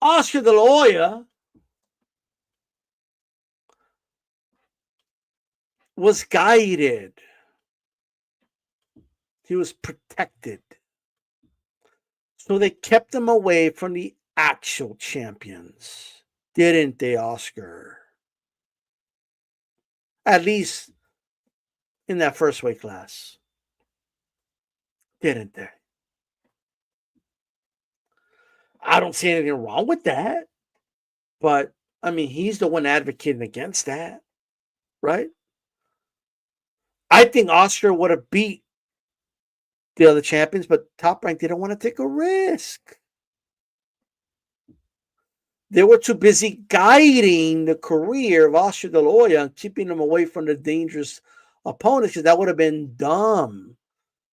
Oscar De La Hoya was guided. He was protected. So they kept him away from the actual champions. Didn't they, Oscar? At least in that first weight class. Didn't they? I don't see anything wrong with that. But, I mean, he's the one advocating against that, right? I think Oscar would have beat the other champions, but Top Rank didn't want to take a risk. They were too busy guiding the career of Oscar De La Hoya and keeping him away from the dangerous opponents, because that would have been dumb.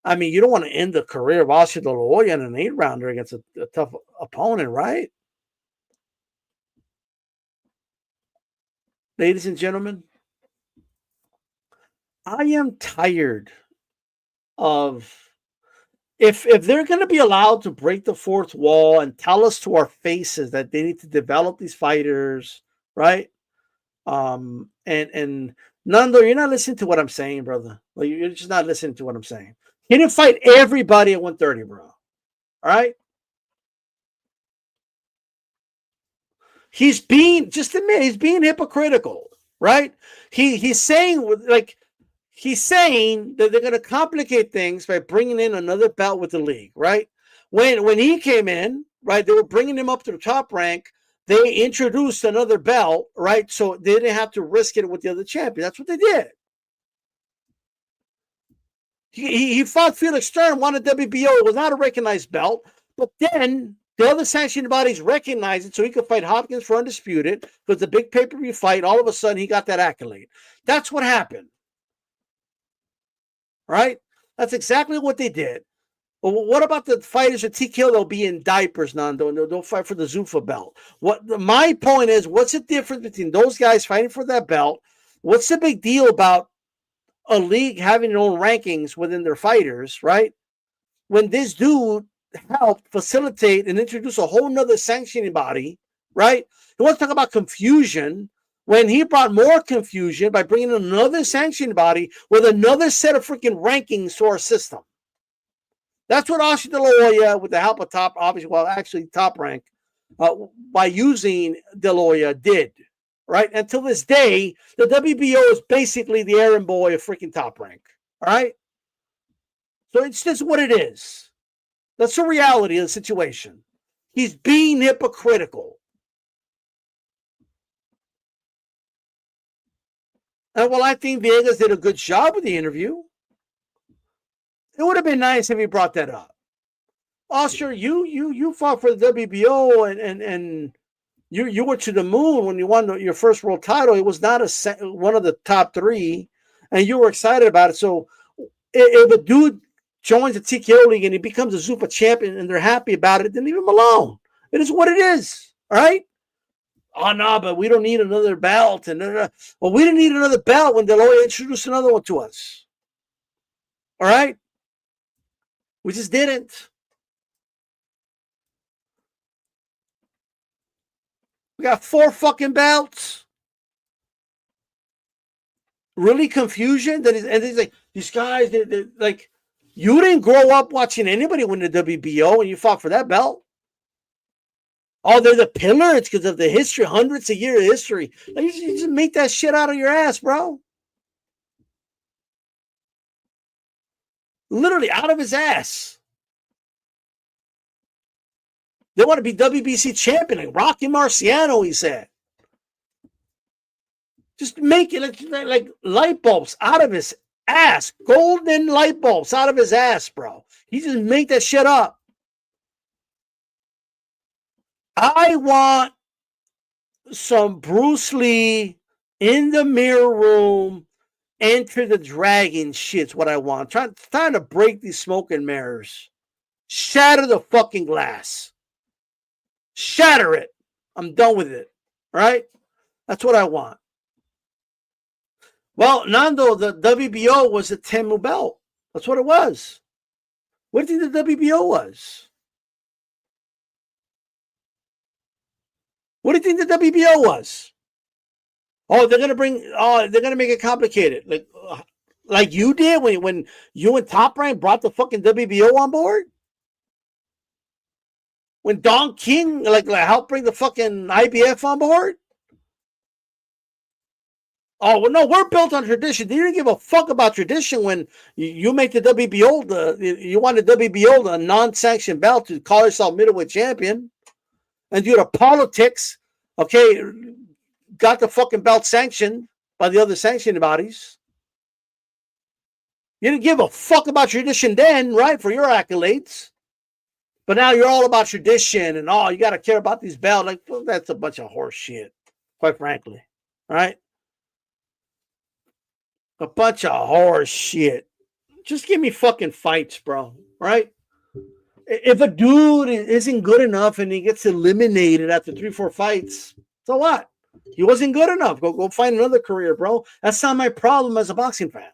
I mean, you don't want to end the career of Oscar De La Hoya in an 8-rounder against a tough opponent, right? Ladies and gentlemen, I am tired of, if they're going to be allowed to break the fourth wall and tell us to our faces that they need to develop these fighters, right? And Nando, you're not listening to what I'm saying, brother. Like, you're just not listening to what I'm saying. He didn't fight everybody at 130, bro. All right? He's being, just admit, he's being hypocritical, right? He's saying, like, he's saying that they're going to complicate things by bringing in another belt with the league, right? When he came in, right, they were bringing him up to the top rank. They introduced another belt, right? So they didn't have to risk it with the other champion. That's what they did. He fought Felix Stern, won a WBO. It was not a recognized belt. But then the other sanctioned bodies recognized it so he could fight Hopkins for undisputed, because the big pay-per-view fight, all of a sudden he got that accolade. That's what happened. Right? That's exactly what they did. But what about the fighters at TKO? They'll be in diapers, Nando, and they'll fight for the Zuffa belt. My point is, what's the difference between those guys fighting for that belt? What's the big deal about a league having their own rankings within their fighters, right? When this dude helped facilitate and introduce a whole nother sanctioning body, right? You want to talk about confusion, when he brought more confusion by bringing another sanctioning body with another set of freaking rankings to our system. That's what Oscar De La Hoya, with the help of Top, obviously, well, actually Top Rank, by using De La Hoya, did. Right? Until this day, the WBO is basically the errand boy of freaking Top Rank. All right? So it's just what it is. That's the reality of the situation. He's being hypocritical. And while I think Viegas did a good job with the interview, it would have been nice if he brought that up. Oscar, you fought for the WBO and you were to the moon when you won your first world title. It was not one of the top 3, and you were excited about it. So if a dude joins the TKO league and he becomes a Zuffa champion and they're happy about it, then leave him alone. It is what it is. All right? Oh, no, but we don't need another belt. Well, we didn't need another belt when De La Hoya introduced another one to us. All right? We just didn't. We got 4 fucking belts. Really confusion. And it's like, these guys, they're like, you didn't grow up watching anybody win the WBO and you fought for that belt. Oh, they're the pillars because of the history, hundreds of years of history. Like, you just make that shit out of your ass, bro. Literally out of his ass. They want to be WBC champion, like Rocky Marciano, he said. Just make it like light bulbs out of his ass. Golden light bulbs out of his ass, bro. He just make that shit up. I want some Bruce Lee in the mirror room, Enter the Dragon shit's what I want. Trying to break these smoke and mirrors. Shatter the fucking glass. Shatter it. I'm done with it. All right? That's what I want. Well, Nando, the WBO was a Temu belt. That's what it was. What do you think the WBO was? What do you think the WBO was? Oh, they're gonna bring. Oh, they're gonna make it complicated, like you did when you and Top Rank brought the fucking WBO on board. When Don King like helped bring the fucking IBF on board. Oh well, no, we're built on tradition. They didn't give a fuck about tradition when you make the WBO. You want the WBO, the non-sanctioned belt, to call yourself middleweight champion, and due to politics, okay, got the fucking belt sanctioned by the other sanctioning bodies. You didn't give a fuck about tradition then, right? For your accolades, but now you're all about tradition and you got to care about these belts. Like, well, that's a bunch of horse shit, quite frankly, right? A bunch of horse shit. Just give me fucking fights, bro. Right? If a dude isn't good enough and he gets eliminated after 3-4 fights, so what? He wasn't good enough. Go find another career, bro. That's not my problem as a boxing fan.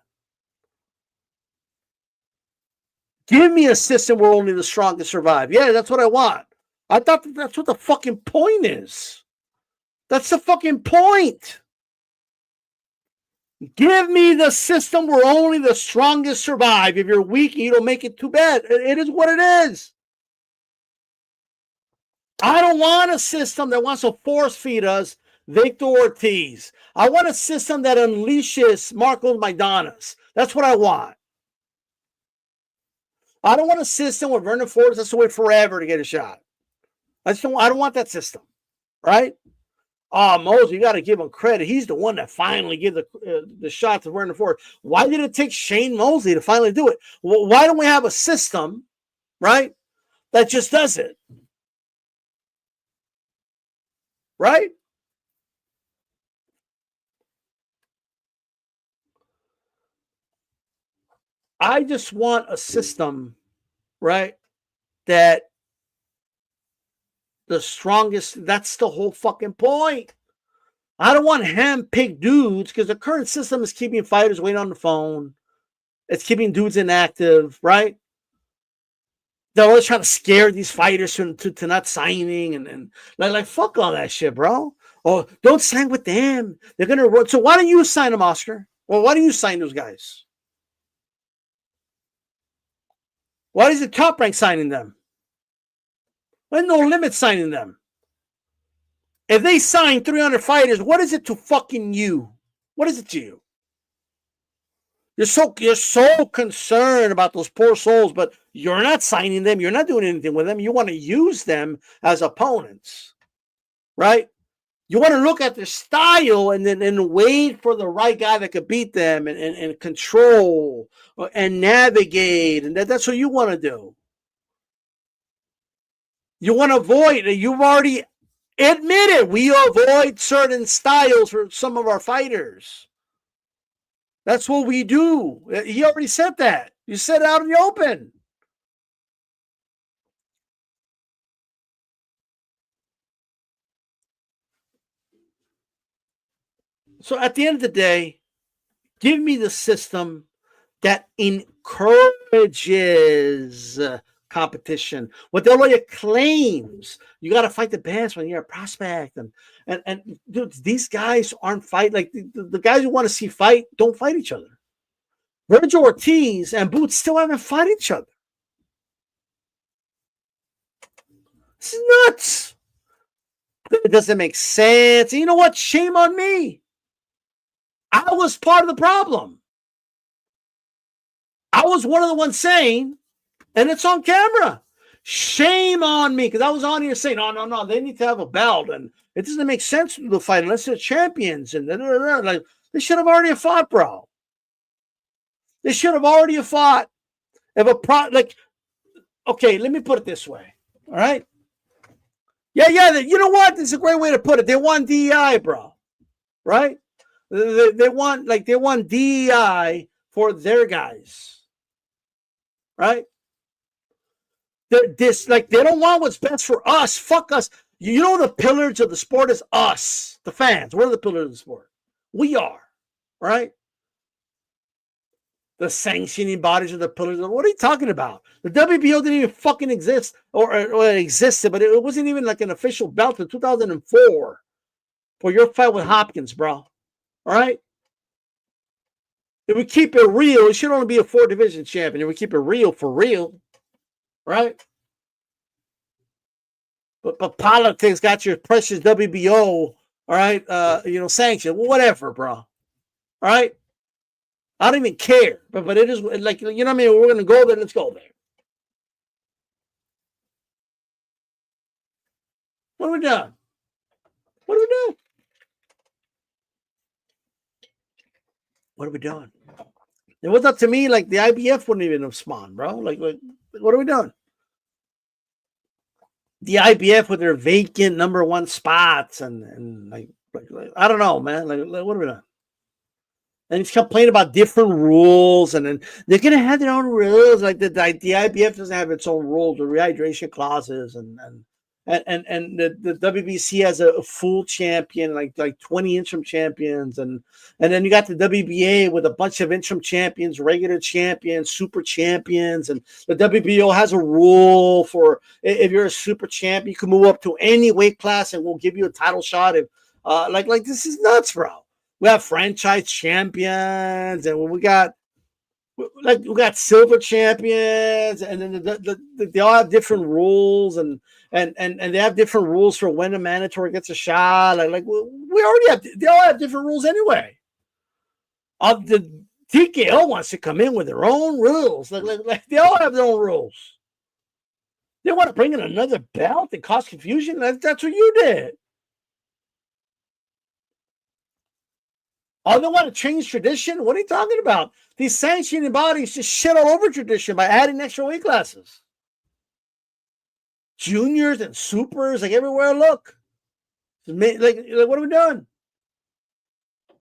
Give me a system where only the strongest survive. Yeah, that's what I want. I thought that's what the fucking point is. That's the fucking point. Give me the system where only the strongest survive. If you're weak and you don't make it, too bad. It is what it is. I don't want a system that wants to force feed us Victor Ortiz. I want a system that unleashes Marcos Maidanas. That's what I want. I don't want a system where Vernon Forrest has to wait forever to get a shot. I don't want that system, right? Oh, Mosley, you got to give him credit. He's the one that finally gave the shot to Vernon Forrest. Why did it take Shane Mosley to finally do it? Well, why don't we have a system, right, that just does it? Right? I just want a system, right, that the strongest, that's the whole fucking point. I don't want hand-picked dudes because the current system is keeping fighters waiting on the phone. It's keeping dudes inactive, right? They're always trying to scare these fighters to not signing and like fuck all that shit, bro. Oh, don't sign with them. They're gonna run. So why don't you sign them, Oscar? Well, why don't you sign those guys? Why is the Top Rank signing them? Why No Limit signing them? If they sign 300 fighters, what is it to fucking you? What is it to you? You're so concerned about those poor souls, but you're not signing them. You're not doing anything with them. You want to use them as opponents, right? You want to look at their style and then wait for the right guy that could beat them and control and navigate. And that's what you want to do. You want to avoid, you've already admitted we avoid certain styles for some of our fighters. That's what we do. He already said that. You said it out in the open. So at the end of the day, give me the system that encourages competition. What De La Hoya claims, you got to fight the best when you're a prospect. And dude, these guys aren't fight like the guys who want to see fight don't fight each other. Virgil Ortiz and Boots still haven't fought each other. It's nuts. It doesn't make sense. And you know what? Shame on me. I was part of the problem. I was one of the ones saying, and it's on camera, shame on me, because I was on here saying, no, they need to have a belt, and it doesn't make sense to do the fight unless they're champions, and like they should have already fought, bro. They should have already fought. Okay, let me put it this way. All right. Yeah. You know what? This is a great way to put it. They want DEI, bro. Right? They want DEI for their guys. Right? They don't want what's best for us. Fuck us. You know the pillars of the sport is us, the fans. We're the pillars of the sport. We are. Right? The sanctioning bodies are the pillars. What are you talking about? The WBO didn't even fucking exist, or it existed, but it wasn't even like an official belt in 2004 for your fight with Hopkins, bro. All right. If we keep it real, it should only be a 4-division champion. If we keep it real for real, right? But politics got your precious WBO, all right, sanction. Well, whatever, bro. All right? I don't even care. But it is like, you know what I mean? We're gonna go there, let's go there. What have we done? What have we done? What are we doing? It was up to me, like the IBF wouldn't even have spawned, bro. Like what are we doing? The IBF with their vacant number 1 spots and like I don't know, man. Like what are we doing? And he's complaining about different rules, and then they're gonna have their own rules. Like the IBF doesn't have its own rules, the rehydration clauses, and the WBC has a full champion, like 20 interim champions, and then you got the WBA with a bunch of interim champions, regular champions, super champions, and the WBO has a rule for if you're a super champion, you can move up to any weight class, and we'll give you a title shot. If like this is nuts, bro. We have franchise champions, and we got silver champions, and then they all have different rules, and they have different rules for when a mandatory gets a shot. Like we already have, they all have different rules anyway. The TKO wants to come in with their own rules. Like they all have their own rules. They want to bring in another belt and cause confusion. That's what you did. Oh, they want to change tradition? What are you talking about? These sanctioning bodies just shit all over tradition by adding extra weight classes. Juniors and supers, like everywhere I look. Like what are we doing?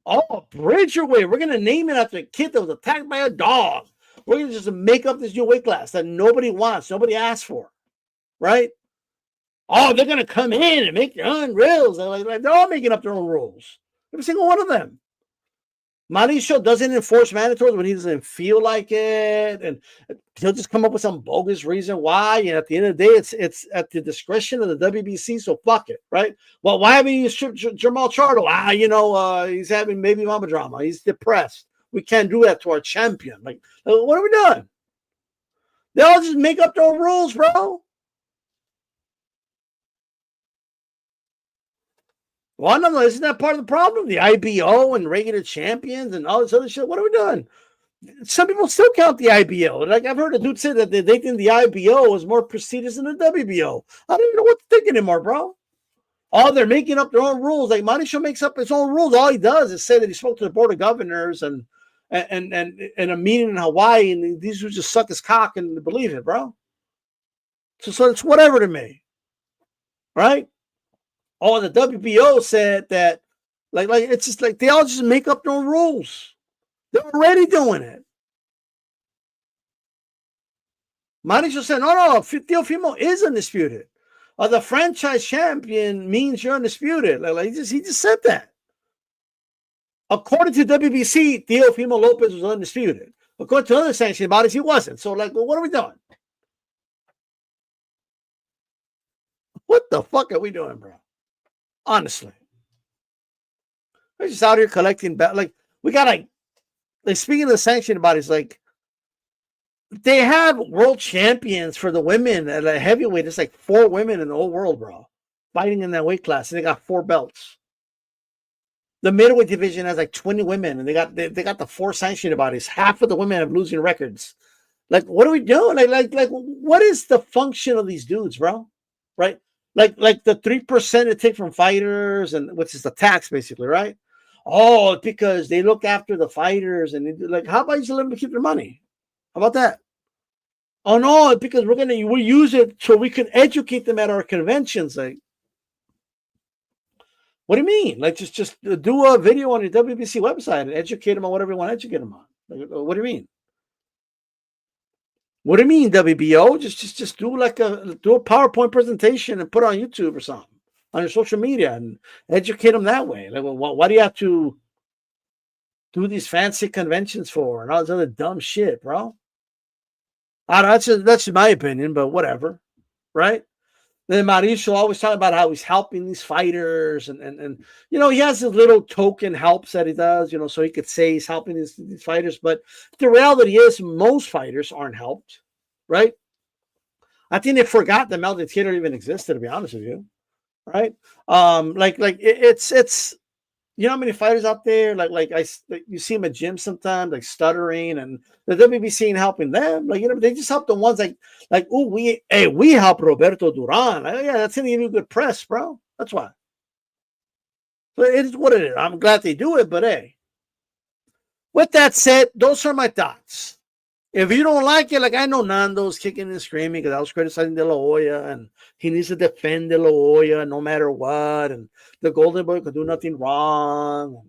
Oh, Bridgerweight. We're going to name it after a kid that was attacked by a dog. We're going to just make up this new weight class that nobody wants, nobody asked for. Right? Oh, they're going to come in and make their own rules. They're all making up their own rules. Every single one of them. Mauricio doesn't enforce mandatories when he doesn't feel like it, and he'll just come up with some bogus reason why. And at the end of the day, it's at the discretion of the WBC. So fuck it, right? Well, why haven't you stripped Jamal Charlo? He's having baby mama drama. He's depressed. We can't do that to our champion. Like, what are we doing? They all just make up their own rules, bro. Well, no, isn't that part of the problem? The IBO and regular champions and all this other shit. What are we doing? Some people still count the IBO. Like I've heard a dude say that they think the IBO is more prestigious than the WBO. I don't even know what to think anymore, bro. Oh, they're making up their own rules. Like Mauricio makes up his own rules. All he does is say that he spoke to the board of governors and a meeting in Hawaii, and these dudes just suck his cock and believe it, bro. So it's whatever to me, right? Oh, the WBO said that, like it's just like they all just make up their own rules. They're already doing it. Mauricio said, no, Teofimo is undisputed. The franchise champion means you're undisputed. He just said that. According to WBC, Teofimo Lopez was undisputed. According to other sanctioning bodies, he wasn't. So, what are we doing? What the fuck are we doing, bro? Honestly. We're just out here collecting, we got speaking of the sanctioning bodies, they have world champions for the women at a heavyweight. It's 4 women in the whole world, bro, fighting in that weight class, and they got 4 belts. The middleweight division has 20 women, and they got the 4 sanctioning bodies. Half of the women have losing records. What are we doing? What is the function of these dudes, bro? Right? The 3% they take from fighters, and which is the tax, basically, right? Oh, because they look after the fighters, and how about you just let them keep their money? How about that? Oh no, because we use it so we can educate them at our conventions. What do you mean? Just do a video on your WBC website and educate them on whatever you want to educate them on. What do you mean? What do you mean, WBO? Just do a PowerPoint presentation and put it on YouTube or something on your social media and educate them that way. Why do you have to do these fancy conventions for and all this other dumb shit, bro? I don't know, that's just my opinion, but whatever, right? Then Mauricio always talking about how he's helping these fighters, and you know, he has his little token helps that he does, you know, so he could say he's helping these fighters. But the reality is, most fighters aren't helped, right? I think they forgot that Mel Taylor even existed, to be honest with you, right? It's you know how many fighters out there you see them at gym sometimes like stuttering, and the WBC ain't helping them. Like, you know, they just help the ones like oh, we help Roberto Duran. Like, yeah, that's gonna give you good press, bro. That's why. So it is what it is. I'm glad they do it, but hey. With that said, those are my thoughts. If you don't like it, like I know Nando's kicking and screaming because I was criticizing De La Hoya, and he needs to defend De La Hoya no matter what, and the Golden Boy could do nothing wrong.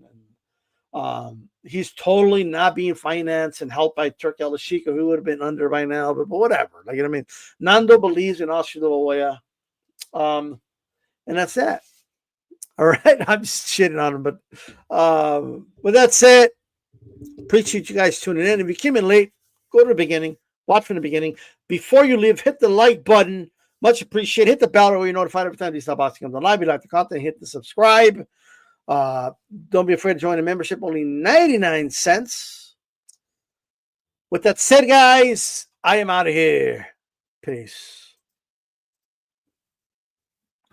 He's totally not being financed and helped by Turk El Ashika, who would have been under by now, but whatever. Like, you know what I mean? Nando believes in Oscar De La Hoya. And that's that. All right. I'm just shitting on him. But with that said, appreciate you guys tuning in. If you came in late, go to the beginning, watch from the beginning. Before you leave, hit the like button. Much appreciated. Hit the bell so you're notified every time these stuff comes on live. You like the content, hit the subscribe. Don't be afraid to join the membership, only 99 cents. With that said, guys, I am out of here. Peace.